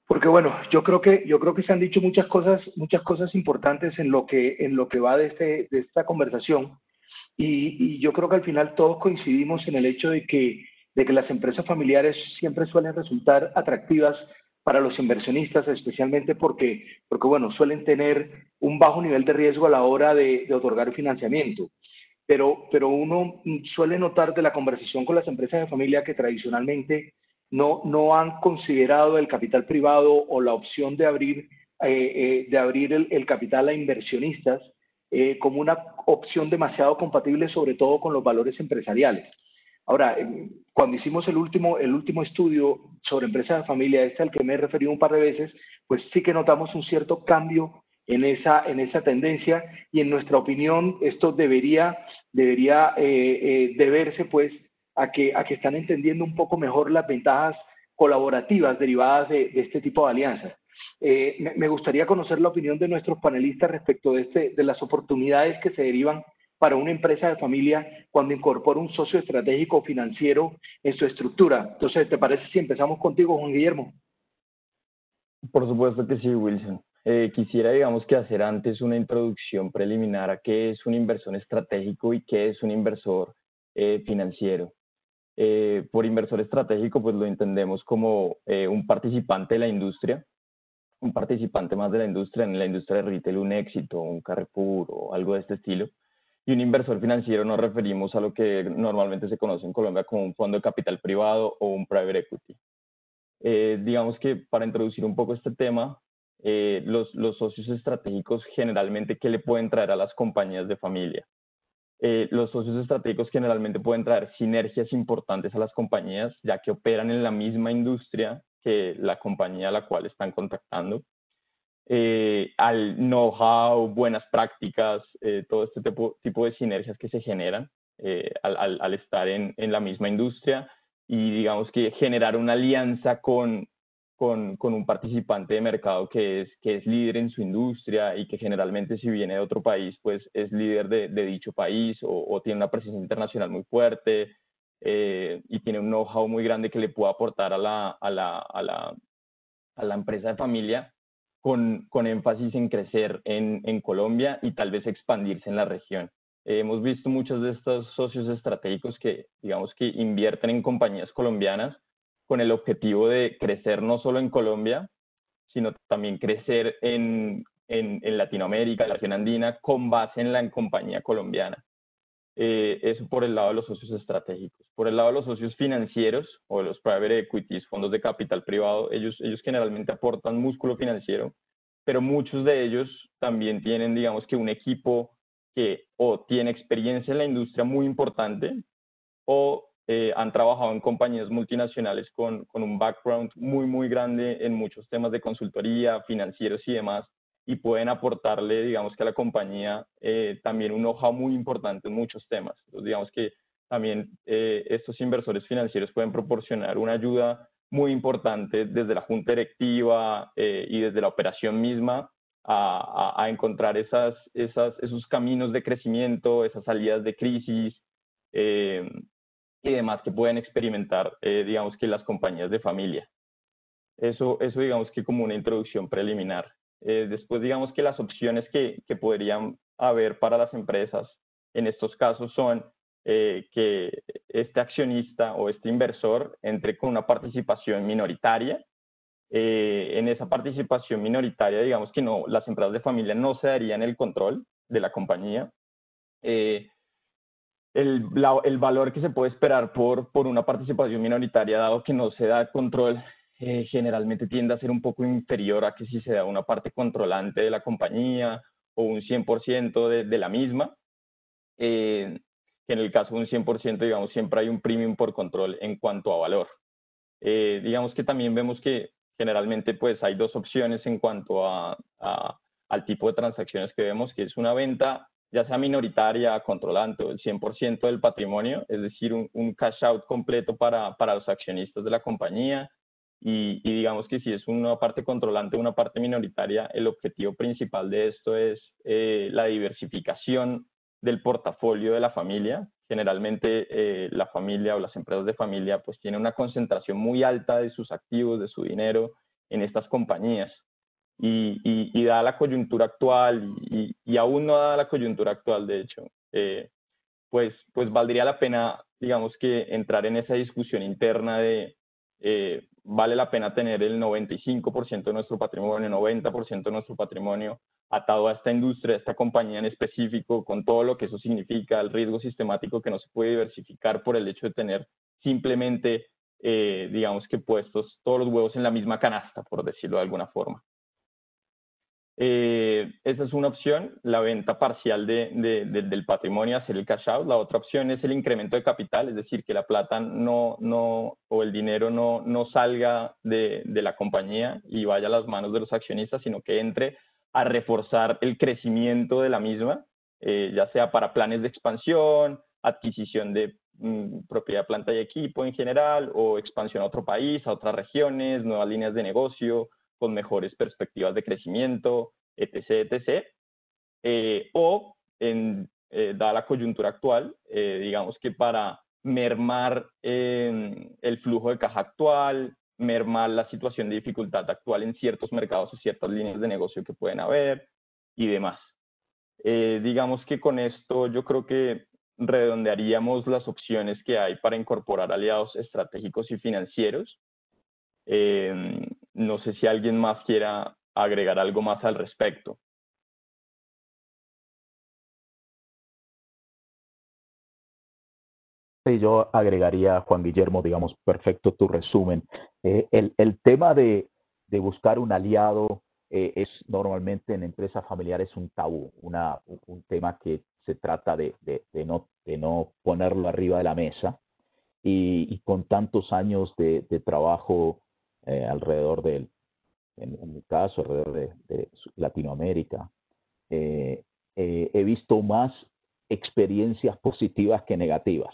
S2: Porque bueno, yo creo que se han dicho muchas cosas importantes en lo que va de esta conversación. Y yo creo que al final todos coincidimos en el hecho de que las empresas familiares siempre suelen resultar atractivas para los inversionistas, especialmente porque bueno, suelen tener un bajo nivel de riesgo a la hora de otorgar financiamiento. Pero uno suele notar de la conversación con las empresas de familia que tradicionalmente no han considerado el capital privado o la opción de abrir el capital a inversionistas como una opción demasiado compatible, sobre todo con los valores empresariales. Ahora, cuando hicimos el último estudio sobre empresas de familia, al que me he referido un par de veces, pues sí que notamos un cierto cambio en esa tendencia, y en nuestra opinión esto debería deberse pues a que están entendiendo un poco mejor las ventajas colaborativas derivadas de este tipo de alianzas. Me gustaría conocer la opinión de nuestros panelistas respecto de las oportunidades que se derivan para una empresa de familia cuando incorpora un socio estratégico financiero en su estructura. Entonces, ¿te parece si empezamos contigo, Juan Guillermo?
S6: Por supuesto que sí, Wilson. Quisiera, digamos, que hacer antes una introducción preliminar a qué es un inversor estratégico y qué es un inversor financiero. Por inversor estratégico, pues lo entendemos como un participante de la industria, un participante más de la industria, en la industria de retail, un Éxito, un Carrefour o algo de este estilo. Y un inversor financiero nos referimos a lo que normalmente se conoce en Colombia como un fondo de capital privado o un private equity. Digamos que para introducir un poco este tema, los socios estratégicos generalmente, ¿qué le pueden traer a las compañías de familia? Los socios estratégicos generalmente pueden traer sinergias importantes a las compañías, ya que operan en la misma industria que la compañía a la cual están contactando. Al know-how, buenas prácticas, todo este tipo de sinergias que se generan al estar en la misma industria, y digamos que generar una alianza con un participante de mercado que es líder en su industria y que generalmente, si viene de otro país, pues es líder de dicho país o tiene una presencia internacional muy fuerte y tiene un know-how muy grande que le pueda aportar a la empresa de familia, con énfasis en crecer en Colombia y tal vez expandirse en la región. Hemos visto muchos de estos socios estratégicos que, digamos, que invierten en compañías colombianas con el objetivo de crecer no solo en Colombia, sino también crecer en Latinoamérica, la región andina, con base en la compañía colombiana. Eso por el lado de los socios estratégicos. Por el lado de los socios financieros o de los private equities, fondos de capital privado, ellos generalmente aportan músculo financiero, pero muchos de ellos también tienen, digamos, que un equipo que o tiene experiencia en la industria muy importante o han trabajado en compañías multinacionales con un background muy grande en muchos temas de consultoría, financieros y demás, y pueden aportarle, digamos que a la compañía también un know-how muy importante en muchos temas. Entonces, digamos que también estos inversores financieros pueden proporcionar una ayuda muy importante desde la junta directiva y desde la operación misma a encontrar esos caminos de crecimiento, esas salidas de crisis y demás que pueden experimentar, digamos que las compañías de familia. Eso digamos que como una introducción preliminar. Después digamos que las opciones que podrían haber para las empresas en estos casos son que este accionista o este inversor entre con una participación minoritaria. En esa participación minoritaria, digamos que no, las empresas de familia no se darían el control de la compañía. El valor que se puede esperar por una participación minoritaria, dado que no se da el control, generalmente tiende a ser un poco inferior a que si se da una parte controlante de la compañía o un 100% de la misma. Que en el caso de un 100%, digamos, siempre hay un premium por control en cuanto a valor. Digamos que también vemos que generalmente pues hay dos opciones en cuanto al tipo de transacciones que vemos, que es una venta ya sea minoritaria, controlante o el 100% del patrimonio, es decir, un cash out completo para los accionistas de la compañía. Y digamos que si es una parte controlante o una parte minoritaria, el objetivo principal de esto es la diversificación del portafolio de la familia. Generalmente la familia o las empresas de familia pues tienen una concentración muy alta de sus activos, de su dinero en estas compañías. Y dada la coyuntura actual, y aún no dada la coyuntura actual, de hecho, pues valdría la pena, digamos que entrar en esa discusión interna de vale la pena tener el 95% de nuestro patrimonio, 90% de nuestro patrimonio atado a esta industria, a esta compañía en específico, con todo lo que eso significa, el riesgo sistemático que no se puede diversificar por el hecho de tener simplemente, digamos que puestos todos los huevos en la misma canasta, por decirlo de alguna forma. Esa es una opción, la venta parcial del patrimonio, hacer el cash out. La otra opción es el incremento de capital, es decir, que la plata o el dinero no salga de la compañía y vaya a las manos de los accionistas, sino que entre a reforzar el crecimiento de la misma, ya sea para planes de expansión, adquisición de propiedad, planta y equipo en general, o expansión a otro país, a otras regiones, nuevas líneas de negocio, con mejores perspectivas de crecimiento, etc. O, dada la coyuntura actual, digamos que para mermar el flujo de caja actual, mermar la situación de dificultad actual en ciertos mercados o ciertas líneas de negocio que pueden haber y demás. Digamos que con esto yo creo que redondearíamos las opciones que hay para incorporar aliados estratégicos y financieros. No sé si alguien más quiera agregar algo más al respecto.
S3: Sí, yo agregaría, Juan Guillermo, digamos, perfecto tu resumen. El tema de buscar un aliado es normalmente en empresas familiares un tabú, un tema que se trata de no ponerlo arriba de la mesa. Y con tantos años de trabajo alrededor en mi caso, alrededor de Latinoamérica, he visto más experiencias positivas que negativas.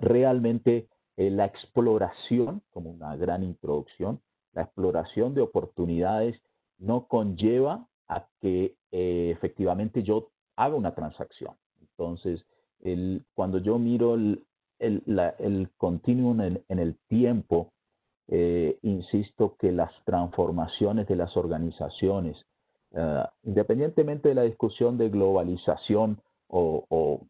S3: Realmente la exploración, como una gran introducción, la exploración de oportunidades no conlleva a que efectivamente yo haga una transacción. Entonces, cuando yo miro el continuum en el tiempo, insisto que las transformaciones de las organizaciones, independientemente de la discusión de globalización o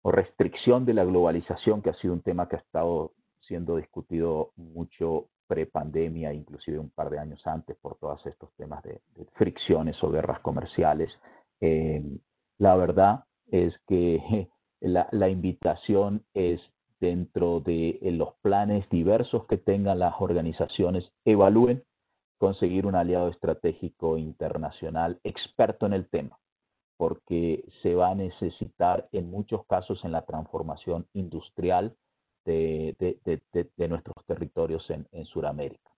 S3: restricción de la globalización, que ha sido un tema que ha estado siendo discutido mucho pre-pandemia, inclusive un par de años antes, por todos estos temas de fricciones o guerras comerciales. La verdad es que la invitación es, dentro de los planes diversos que tengan las organizaciones, evalúen conseguir un aliado estratégico internacional experto en el tema, porque se va a necesitar en muchos casos en la transformación industrial de nuestros territorios en Sudamérica.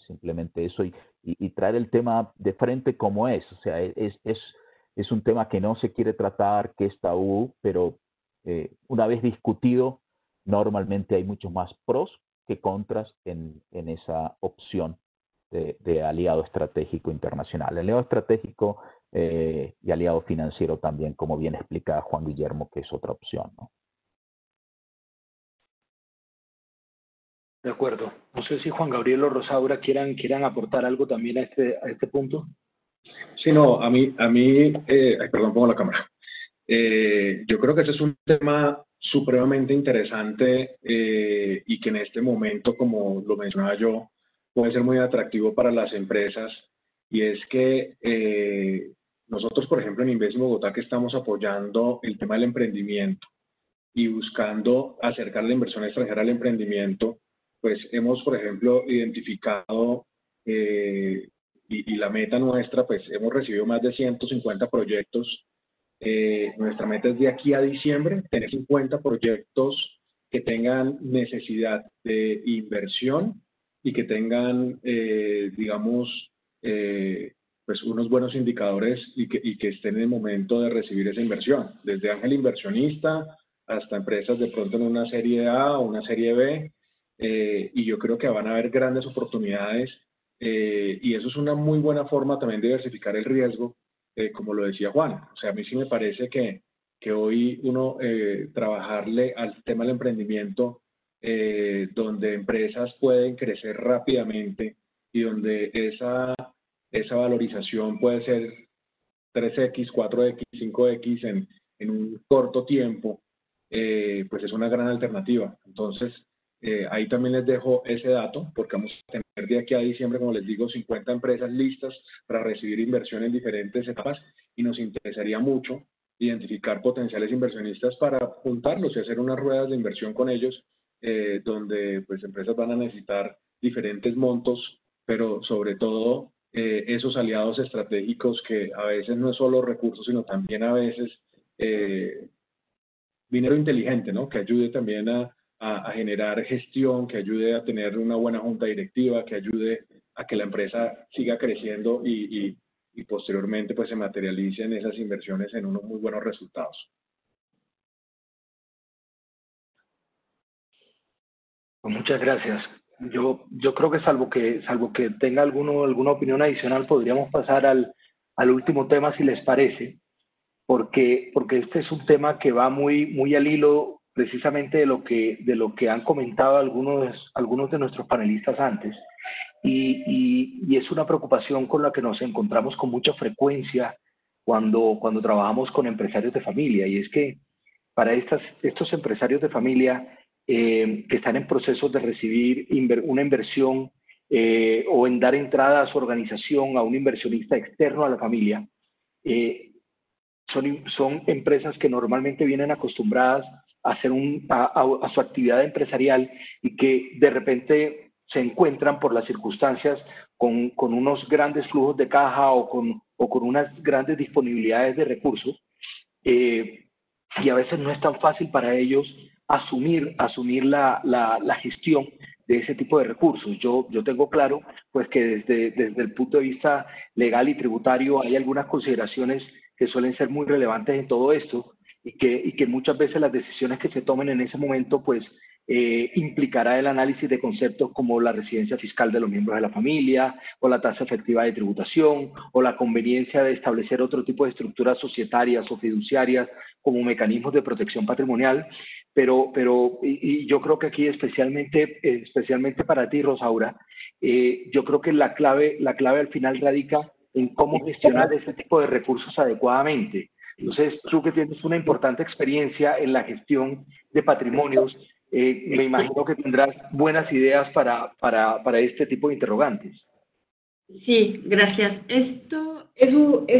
S3: Simplemente eso y traer el tema de frente como es. O sea, es un tema que no se quiere tratar, que es tabú, pero una vez discutido, normalmente hay muchos más pros que contras en esa opción de aliado estratégico internacional. Aliado estratégico y aliado financiero también, como bien explica Juan Guillermo, que es otra opción, ¿no?
S2: De acuerdo. No sé si Juan Gabriel o Rosaura quieran aportar algo también a este punto.
S4: Sí, no, perdón, pongo la cámara. Yo creo que ese es un tema supremamente interesante y que en este momento, como lo mencionaba yo, puede ser muy atractivo para las empresas. Y es que nosotros, por ejemplo, en Invest Bogotá, que estamos apoyando el tema del emprendimiento y buscando acercar la inversión extranjera al emprendimiento, pues hemos, por ejemplo, identificado y la meta nuestra, pues hemos recibido más de 150 proyectos. Nuestra meta es de aquí a diciembre tener 50 proyectos que tengan necesidad de inversión y que tengan, digamos, pues unos buenos indicadores y que estén en el momento de recibir esa inversión, desde ángel inversionista hasta empresas de pronto en una serie A o una serie B, y yo creo que van a haber grandes oportunidades, y eso es una muy buena forma también de diversificar el riesgo, como lo decía Juan. O sea, a mí sí me parece que hoy uno trabajarle al tema del emprendimiento, donde empresas pueden crecer rápidamente y donde esa valorización puede ser 3X, 4X, 5X en un corto tiempo, pues es una gran alternativa. Entonces, ahí también les dejo ese dato, porque vamos a tener de aquí a diciembre, como les digo, 50 empresas listas para recibir inversión en diferentes etapas, y nos interesaría mucho identificar potenciales inversionistas para juntarlos y hacer unas ruedas de inversión con ellos, donde pues empresas van a necesitar diferentes montos, pero sobre todo esos aliados estratégicos que a veces no es solo recursos, sino también a veces dinero inteligente, ¿no? Que ayude también a generar gestión, que ayude a tener una buena junta directiva, que ayude a que la empresa siga creciendo y posteriormente pues se materialicen esas inversiones en unos muy buenos resultados.
S2: Pues muchas gracias. Yo creo que salvo que tenga alguna opinión adicional, podríamos pasar al último tema, si les parece, porque este es un tema que va muy al hilo precisamente de lo que han comentado algunos de nuestros panelistas antes, y es una preocupación con la que nos encontramos con mucha frecuencia cuando trabajamos con empresarios de familia, y es que para estos empresarios de familia que están en procesos de recibir una inversión o en dar entrada a su organización a un inversionista externo a la familia, son empresas que normalmente vienen acostumbradas a hacer a su actividad empresarial, y que de repente se encuentran por las circunstancias con unos grandes flujos de caja o con unas grandes disponibilidades de recursos, y a veces no es tan fácil para ellos asumir la gestión de ese tipo de recursos. Yo tengo claro pues que desde el punto de vista legal y tributario hay algunas consideraciones que suelen ser muy relevantes en todo esto, y que muchas veces las decisiones que se tomen en ese momento pues implicará el análisis de conceptos como la residencia fiscal de los miembros de la familia, o la tasa efectiva de tributación, o la conveniencia de establecer otro tipo de estructuras societarias o fiduciarias como mecanismos de protección patrimonial. Pero yo creo que aquí especialmente para ti, Rosaura, yo creo que la clave al final radica en cómo gestionar ese tipo de recursos adecuadamente. Entonces, tú que tienes una importante experiencia en la gestión de patrimonios, me imagino que tendrás buenas ideas para este tipo de interrogantes.
S5: Sí, gracias. Esto es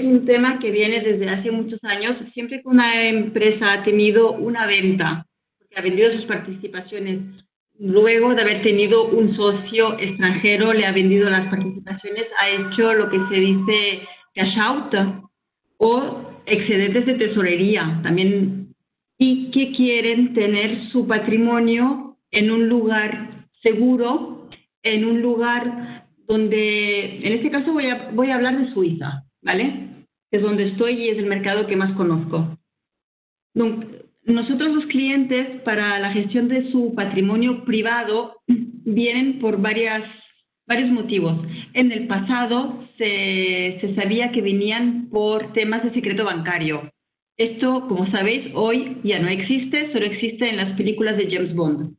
S5: un tema que viene desde hace muchos años. Siempre que una empresa ha tenido una venta, porque ha vendido sus participaciones, luego de haber tenido un socio extranjero, le ha vendido las participaciones, ha hecho lo que se dice cash out o excedentes de tesorería también, y que quieren tener su patrimonio en un lugar seguro, en un lugar donde, en este caso voy a hablar de Suiza, ¿vale? Que es donde estoy y es el mercado que más conozco. Nosotros los clientes, para la gestión de su patrimonio privado, vienen por varios motivos. En el pasado se sabía que venían por temas de secreto bancario. Esto, como sabéis, hoy ya no existe, solo existe en las películas de James Bond.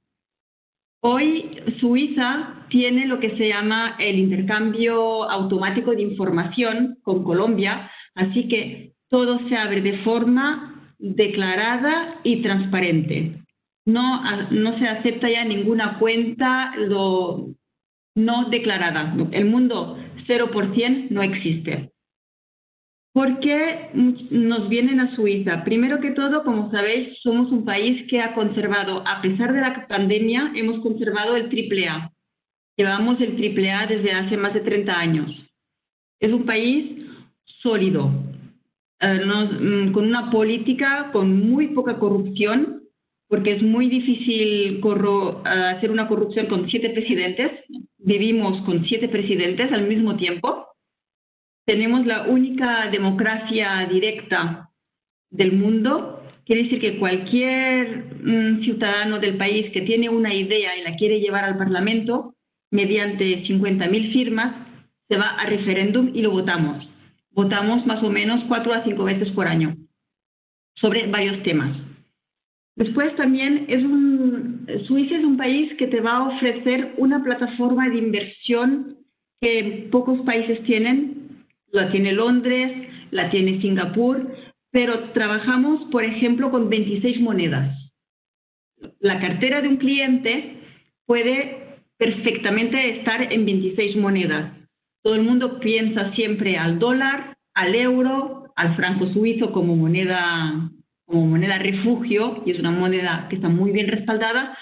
S5: Hoy Suiza tiene lo que se llama el intercambio automático de información con Colombia, así que todo se abre de forma declarada y transparente. No se acepta ya ninguna cuenta no declarada. El mundo 0% no existe. ¿Por qué nos vienen a Suiza? Primero que todo, como sabéis, somos un país que ha conservado, a pesar de la pandemia, hemos conservado el AAA. Llevamos el AAA desde hace más de 30 años. Es un país sólido, con una política con muy poca corrupción, porque es muy difícil hacer una corrupción con 7 presidentes. Vivimos con 7 presidentes al mismo tiempo. Tenemos la única democracia directa del mundo. Quiere decir que cualquier ciudadano del país que tiene una idea y la quiere llevar al Parlamento, mediante 50.000 firmas, se va a referéndum y lo votamos. Votamos más o menos 4 a 5 veces por año sobre varios temas. Después también Suiza es un país que te va a ofrecer una plataforma de inversión que pocos países tienen. La tiene Londres, la tiene Singapur, pero trabajamos, por ejemplo, con 26 monedas. La cartera de un cliente puede perfectamente estar en 26 monedas. Todo el mundo piensa siempre al dólar, al euro, al franco suizo como moneda refugio, y es una moneda que está muy bien respaldada,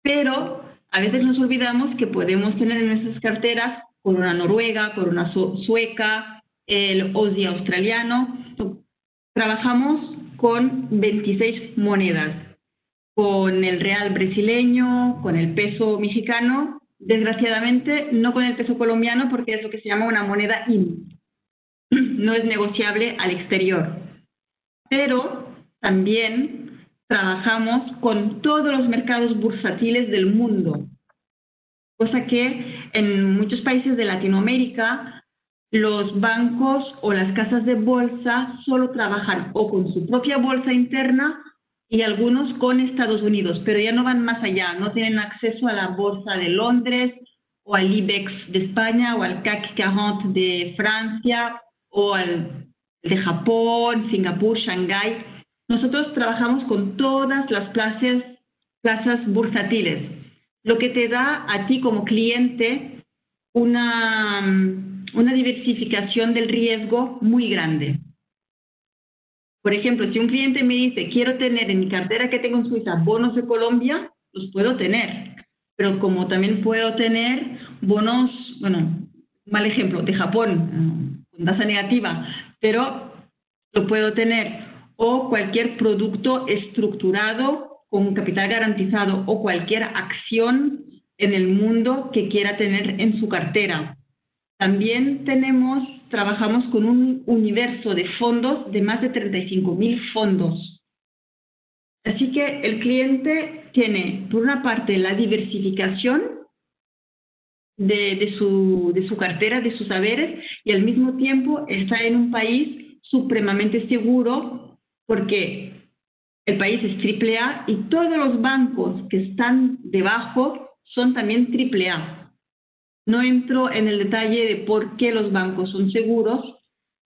S5: pero a veces nos olvidamos que podemos tener en nuestras carteras corona noruega, corona sueca, el Aussie australiano. Trabajamos con 26 monedas, con el real brasileño, con el peso mexicano, desgraciadamente no con el peso colombiano porque es lo que se llama una moneda IN. No es negociable al exterior. Pero también trabajamos con todos los mercados bursátiles del mundo, cosa que en muchos países de Latinoamérica los bancos o las casas de bolsa solo trabajan o con su propia bolsa interna y algunos con Estados Unidos, pero ya no van más allá, no tienen acceso a la bolsa de Londres o al IBEX de España o al CAC 40 de Francia o al de Japón, Singapur, Shanghái. Nosotros trabajamos con todas las plazas bursátiles, lo que te da a ti como cliente una diversificación del riesgo muy grande. Por ejemplo, si un cliente me dice, quiero tener en mi cartera que tengo en Suiza bonos de Colombia, los puedo tener. Pero como también puedo tener bonos, mal ejemplo, de Japón, con tasa negativa, pero lo puedo tener. O cualquier producto estructurado con capital garantizado o cualquier acción en el mundo que quiera tener en su cartera. También trabajamos con un universo de fondos de más de 35.000 fondos. Así que el cliente tiene, por una parte, la diversificación de su cartera, de sus saberes, y al mismo tiempo está en un país supremamente seguro porque el país es AAA y todos los bancos que están debajo son también AAA. No entro en el detalle de por qué los bancos son seguros.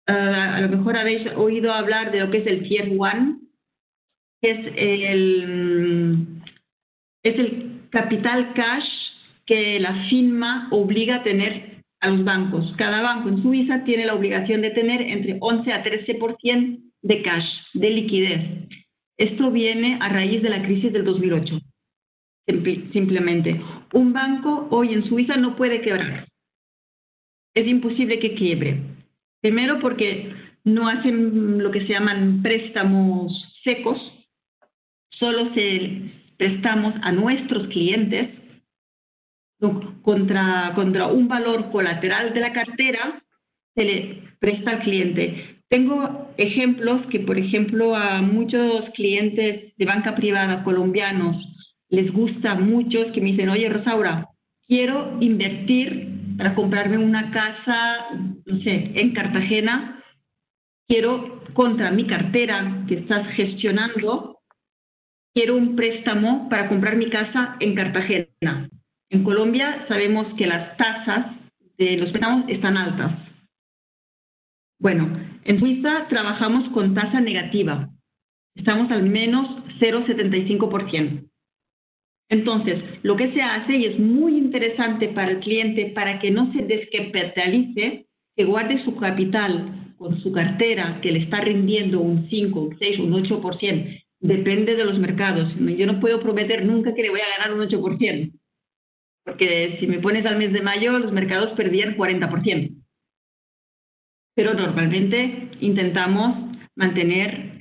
S5: A lo mejor habéis oído hablar de lo que es el Tier 1, que es el capital cash que la firma obliga a tener a los bancos. Cada banco en Suiza tiene la obligación de tener entre 11 a 13% de cash, de liquidez. Esto viene a raíz de la crisis del 2008. simplemente. Un banco hoy en Suiza no puede quebrar. Es imposible que quiebre. Primero porque no hacen lo que se llaman préstamos secos, solo se prestamos a nuestros clientes contra un valor colateral de la cartera, se le presta al cliente. Tengo ejemplos que, por ejemplo, a muchos clientes de banca privada colombianos les gusta mucho, que me dicen, oye, Rosaura, quiero invertir para comprarme una casa, no sé, en Cartagena, quiero contra mi cartera que estás gestionando, quiero un préstamo para comprar mi casa en Cartagena. En Colombia sabemos que las tasas de los préstamos están altas. Bueno, en Suiza trabajamos con tasa negativa. Estamos al menos 0,75%. Entonces, lo que se hace, y es muy interesante para el cliente, para que no se descapitalice, que guarde su capital con su cartera, que le está rindiendo un 5, un 6, un 8%. Depende de los mercados. Yo no puedo prometer nunca que le voy a ganar un 8%. Porque si me pones al mes de mayo, los mercados perdían 40%. Pero normalmente intentamos mantener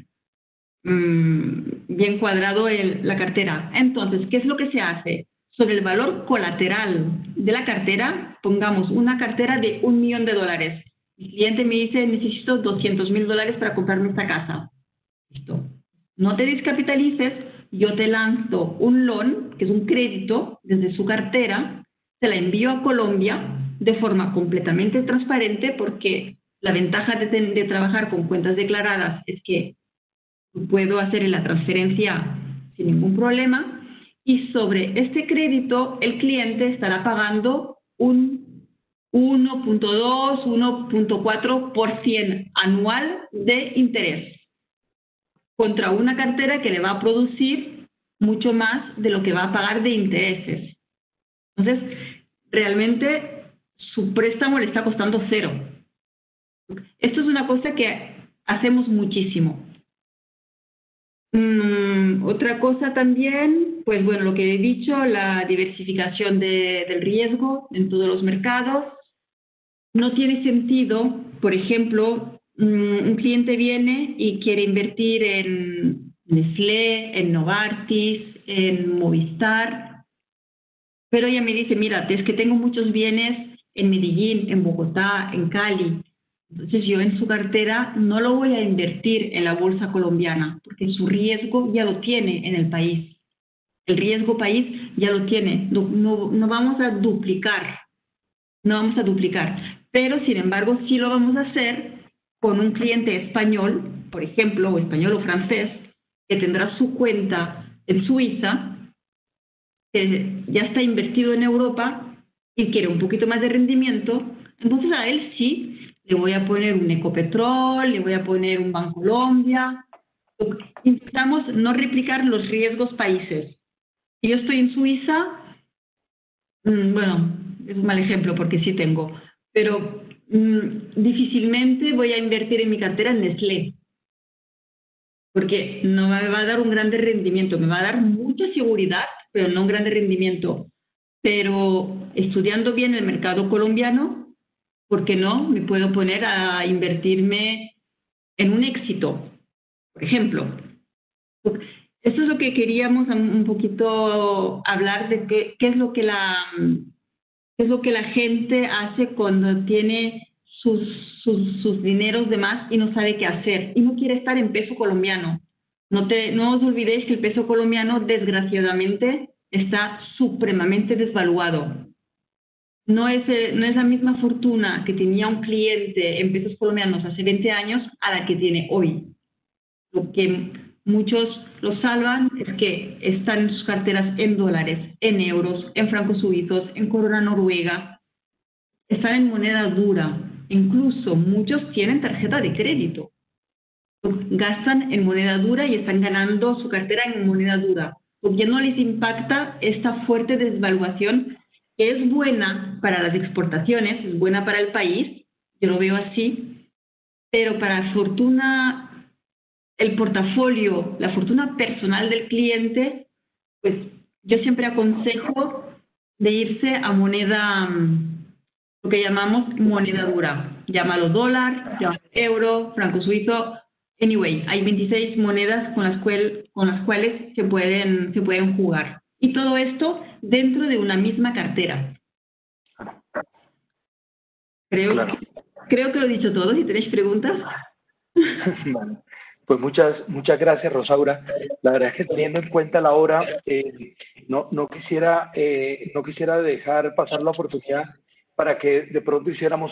S5: bien cuadrado la cartera. Entonces, ¿qué es lo que se hace? Sobre el valor colateral de la cartera, pongamos una cartera de $1 millón. Mi cliente me dice, necesito $200,000 para comprarme esta casa. Listo. No te descapitalices, yo te lanzo un loan, que es un crédito desde su cartera, te la envío a Colombia de forma completamente transparente, porque la ventaja de trabajar con cuentas declaradas es que puedo hacer la transferencia sin ningún problema, y sobre este crédito el cliente estará pagando un 1.2, 1.4% anual de interés, contra una cartera que le va a producir mucho más de lo que va a pagar de intereses. Entonces, realmente su préstamo le está costando cero. Esto es una cosa que hacemos muchísimo. Otra cosa también, pues bueno, lo que he dicho, la diversificación del riesgo en todos los mercados. No tiene sentido, por ejemplo, un cliente viene y quiere invertir en Nestlé, en Novartis, en Movistar, pero ella me dice, mira, es que tengo muchos bienes en Medellín, en Bogotá, en Cali. Entonces yo en su cartera no lo voy a invertir en la bolsa colombiana, porque su riesgo ya lo tiene en el país. El riesgo país ya lo tiene. No vamos a duplicar. No vamos a duplicar. Pero, sin embargo, sí lo vamos a hacer con un cliente español, por ejemplo, o español o francés, que tendrá su cuenta en Suiza, que ya está invertido en Europa y quiere un poquito más de rendimiento. Entonces a él sí le voy a poner un Ecopetrol, le voy a poner un Bancolombia. Intentamos no replicar los riesgos países. Si yo estoy en Suiza, bueno, es un mal ejemplo porque sí tengo, pero difícilmente voy a invertir en mi cartera en Nestlé, porque no me va a dar un gran rendimiento, me va a dar mucha seguridad, pero no un gran rendimiento. Pero estudiando bien el mercado colombiano, ¿por qué no? Me puedo poner a invertirme en un éxito, por ejemplo. Esto es lo que queríamos un poquito hablar de qué es lo que la gente hace cuando tiene sus dineros de más y no sabe qué hacer y no quiere estar en peso colombiano. No os olvidéis que el peso colombiano, desgraciadamente, está supremamente desvaluado. No es la misma fortuna que tenía un cliente en pesos colombianos hace 20 años a la que tiene hoy. Lo que muchos lo salvan es que están en sus carteras en dólares, en euros, en francos suizos, en corona noruega. Están en moneda dura. Incluso muchos tienen tarjeta de crédito. Gastan en moneda dura y están ganando su cartera en moneda dura, porque no les impacta esta fuerte desvaluación, que es buena para las exportaciones, es buena para el país, yo lo veo así, pero para fortuna, el portafolio, la fortuna personal del cliente, pues yo siempre aconsejo de irse a moneda, lo que llamamos moneda dura. Llámalo dólar, llámalo euro, franco suizo. Anyway, hay 26 monedas con las cuales se pueden jugar. Y todo esto dentro de una misma cartera. Creo que lo he dicho todo. Si tenéis preguntas.
S2: Vale. Pues muchas gracias, Rosaura. La verdad es que teniendo en cuenta la hora, no quisiera dejar pasar la oportunidad para que de pronto hiciéramos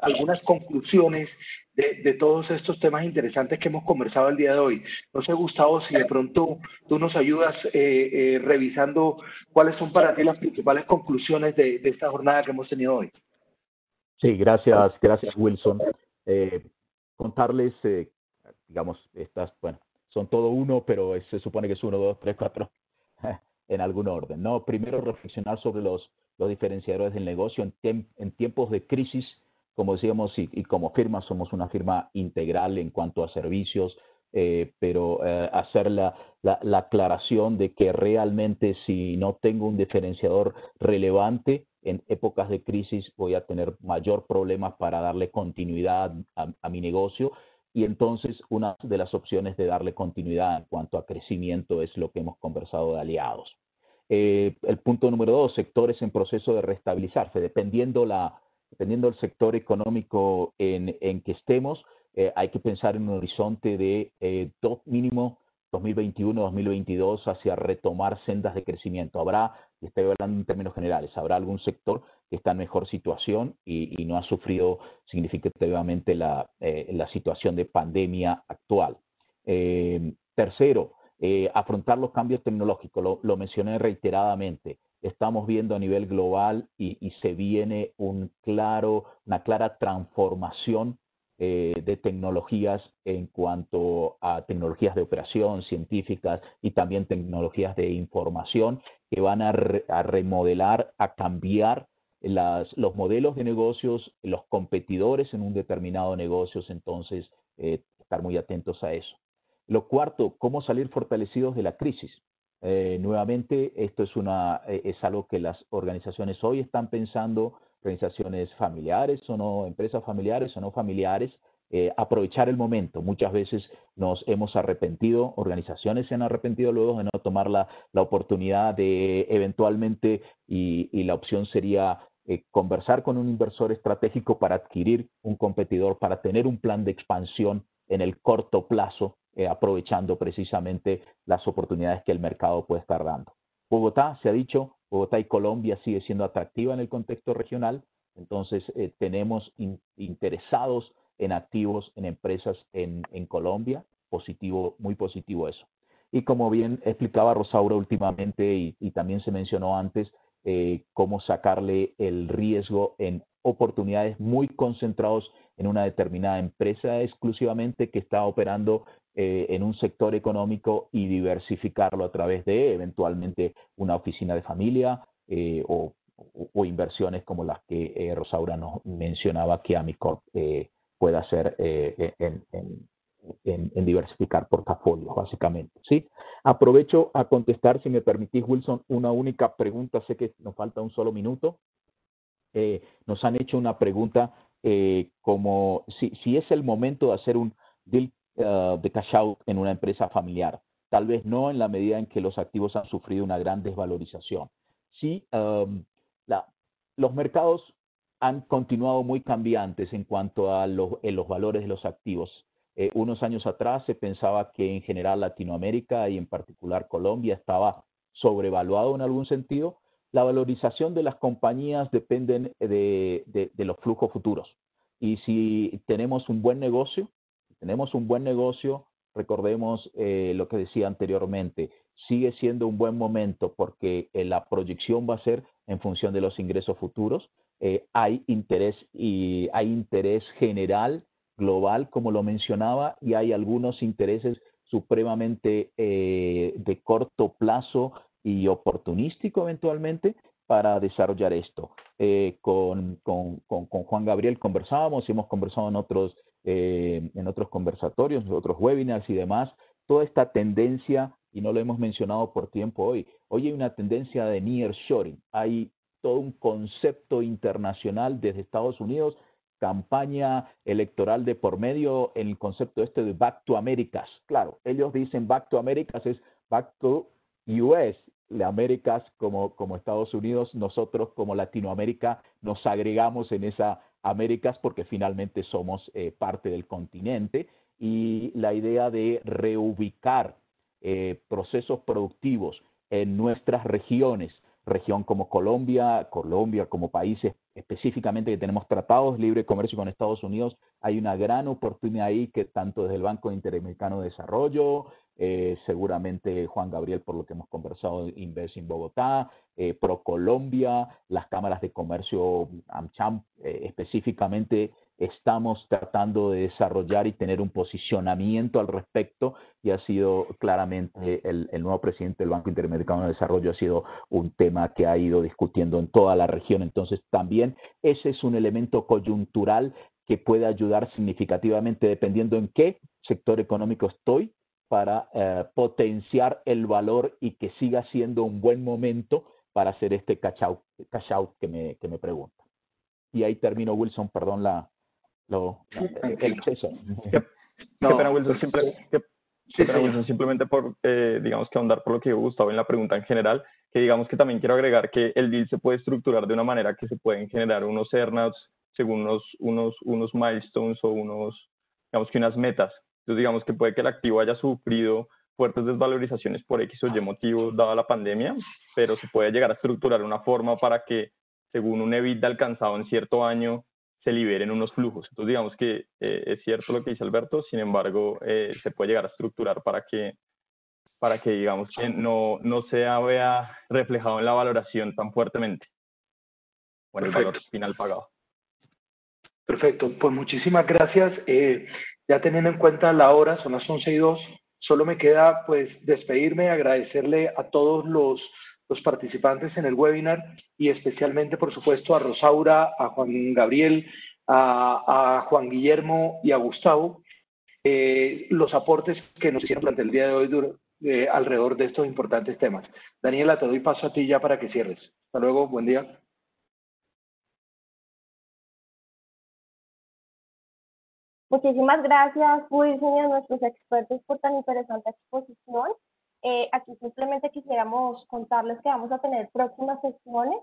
S2: algunas conclusiones de todos estos temas interesantes que hemos conversado el día de hoy. No sé, Gustavo, si de pronto tú nos ayudas revisando cuáles son para ti las principales conclusiones de esta jornada que hemos tenido hoy.
S3: Sí, gracias Wilson. Contarles, digamos, bueno, son todo uno, pero se supone que es 1, 2, 3, 4, en algún orden, ¿no? Primero, reflexionar sobre los diferenciadores del negocio en tiempos de crisis. Como decíamos, y como firma, somos una firma integral en cuanto a servicios, pero hacer la aclaración de que realmente si no tengo un diferenciador relevante, en épocas de crisis voy a tener mayor problema para darle continuidad a mi negocio, y entonces una de las opciones de darle continuidad en cuanto a crecimiento es lo que hemos conversado de aliados. El punto número 2, sectores en proceso de restabilizarse. Dependiendo del sector económico en que estemos, hay que pensar en un horizonte de mínimo 2021-2022 hacia retomar sendas de crecimiento. Y estoy hablando en términos generales, habrá algún sector que está en mejor situación y no ha sufrido significativamente la situación de pandemia actual. Tercero, afrontar los cambios tecnológicos. Lo mencioné reiteradamente. Estamos viendo a nivel global y se viene una clara transformación de tecnologías en cuanto a tecnologías de operación, científicas y también tecnologías de información que van a remodelar, a cambiar los modelos de negocios, los competidores en un determinado negocio. Entonces, estar muy atentos a eso. Lo cuarto, cómo salir fortalecidos de la crisis. Nuevamente, esto es algo que las organizaciones hoy están pensando, organizaciones familiares o no, empresas familiares o no familiares, aprovechar el momento. Muchas veces nos hemos arrepentido, organizaciones se han arrepentido luego de no tomar la oportunidad de eventualmente, y la opción sería conversar con un inversor estratégico para adquirir un competidor, para tener un plan de expansión en el corto plazo, aprovechando precisamente las oportunidades que el mercado puede estar dando. Bogotá, se ha dicho, Bogotá y Colombia sigue siendo atractiva en el contexto regional, entonces tenemos interesados en activos, en empresas en Colombia, positivo, muy positivo eso. Y como bien explicaba Rosaura últimamente y también se mencionó antes, cómo sacarle el riesgo en oportunidades muy concentrados en una determinada empresa exclusivamente que está operando en un sector económico y diversificarlo a través de eventualmente una oficina de familia o inversiones como las que Rosaura nos mencionaba que Amicorp puede hacer en diversificar portafolios, básicamente, ¿sí? Aprovecho a contestar, si me permitís, Wilson, una única pregunta. Sé que nos falta un solo minuto. Nos han hecho una pregunta como si es el momento de hacer un deal de cash out en una empresa familiar. Tal vez no en la medida en que los activos han sufrido una gran desvalorización. Sí, los mercados han continuado muy cambiantes en cuanto a los valores de los activos. Unos años atrás se pensaba que en general Latinoamérica y en particular Colombia estaba sobrevaluado en algún sentido. La valorización de las compañías depende de los flujos futuros. Y si tenemos un buen negocio, recordemos lo que decía anteriormente, sigue siendo un buen momento porque la proyección va a ser en función de los ingresos futuros. Hay interés general, global, como lo mencionaba, y hay algunos intereses supremamente de corto plazo y oportunístico eventualmente para desarrollar esto. Con Juan Gabriel conversábamos y hemos conversado en otros conversatorios, en otros webinars y demás, toda esta tendencia, y no lo hemos mencionado por tiempo hoy, hoy hay una tendencia de nearshoring, hay todo un concepto internacional desde Estados Unidos, campaña electoral de por medio en el concepto este de Back to Americas. Claro, ellos dicen Back to Americas es Back to US, la Américas como Estados Unidos, nosotros como Latinoamérica nos agregamos en esa Américas porque finalmente somos parte del continente, y la idea de reubicar procesos productivos en nuestras regiones, región como Colombia como países específicamente que tenemos tratados de libre comercio con Estados Unidos, hay una gran oportunidad ahí que tanto desde el Banco Interamericano de Desarrollo, seguramente Juan Gabriel, por lo que hemos conversado, Inves en Bogotá, ProColombia, las cámaras de comercio AmCham, específicamente estamos tratando de desarrollar y tener un posicionamiento al respecto, y ha sido claramente el nuevo presidente del Banco Interamericano de Desarrollo ha sido un tema que ha ido discutiendo en toda la región. Entonces también ese es un elemento coyuntural que puede ayudar significativamente dependiendo en qué sector económico estoy, para potenciar el valor y que siga siendo un buen momento para hacer este cash out que me pregunta. Y ahí termino, Wilson, perdón el exceso.
S6: Qué pena, Wilson, Wilson, simplemente por, digamos que ahondar por lo que dijo Gustavo en la pregunta en general, que digamos que también quiero agregar que el deal se puede estructurar de una manera que se pueden generar unos earnouts según unos milestones o digamos que unas metas. Entonces, digamos que puede que el activo haya sufrido fuertes desvalorizaciones por X o Y motivo dada la pandemia, pero se puede llegar a estructurar una forma para que, según un EBITDA alcanzado en cierto año, se liberen unos flujos. Entonces, digamos que es cierto lo que dice Alberto, sin embargo, se puede llegar a estructurar para que digamos que no se vea reflejado en la valoración tan fuertemente, o en el valor final pagado.
S2: Perfecto, pues muchísimas gracias. Ya teniendo en cuenta la hora, son las 11:02, solo me queda pues despedirme, agradecerle a todos los participantes en el webinar y especialmente, por supuesto, a Rosaura, a Juan Gabriel, a Juan Guillermo y a Gustavo, los aportes que nos hicieron durante el día de hoy alrededor de estos importantes temas. Daniela, te doy paso a ti ya para que cierres. Hasta luego, buen día.
S1: Muchísimas gracias, Wilson, y a nuestros expertos por tan interesante exposición. Aquí simplemente quisiéramos contarles que vamos a tener próximas sesiones.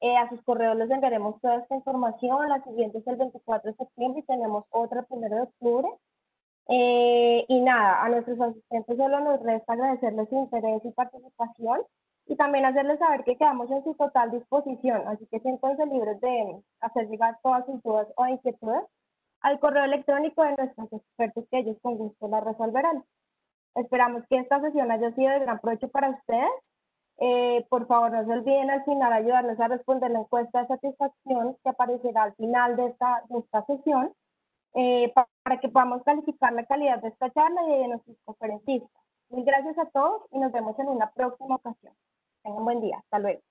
S1: A sus correos les enviaremos toda esta información. La siguiente es el 24 de septiembre y tenemos otra el 1 de octubre. Y nada, a nuestros asistentes solo nos resta agradecerles su interés y participación y también hacerles saber que quedamos en su total disposición, así que siéntanse libres de hacer llegar todas sus dudas o inquietudes al correo electrónico de nuestros expertos, que ellos con gusto la resolverán. Esperamos que esta sesión haya sido de gran provecho para ustedes. Por favor, no se olviden al final ayudarnos a responder la encuesta de satisfacción que aparecerá al final de esta sesión, para que podamos calificar la calidad de esta charla y de nuestros conferencistas. Mil gracias a todos y nos vemos en una próxima ocasión. Tengan un buen día. Hasta luego.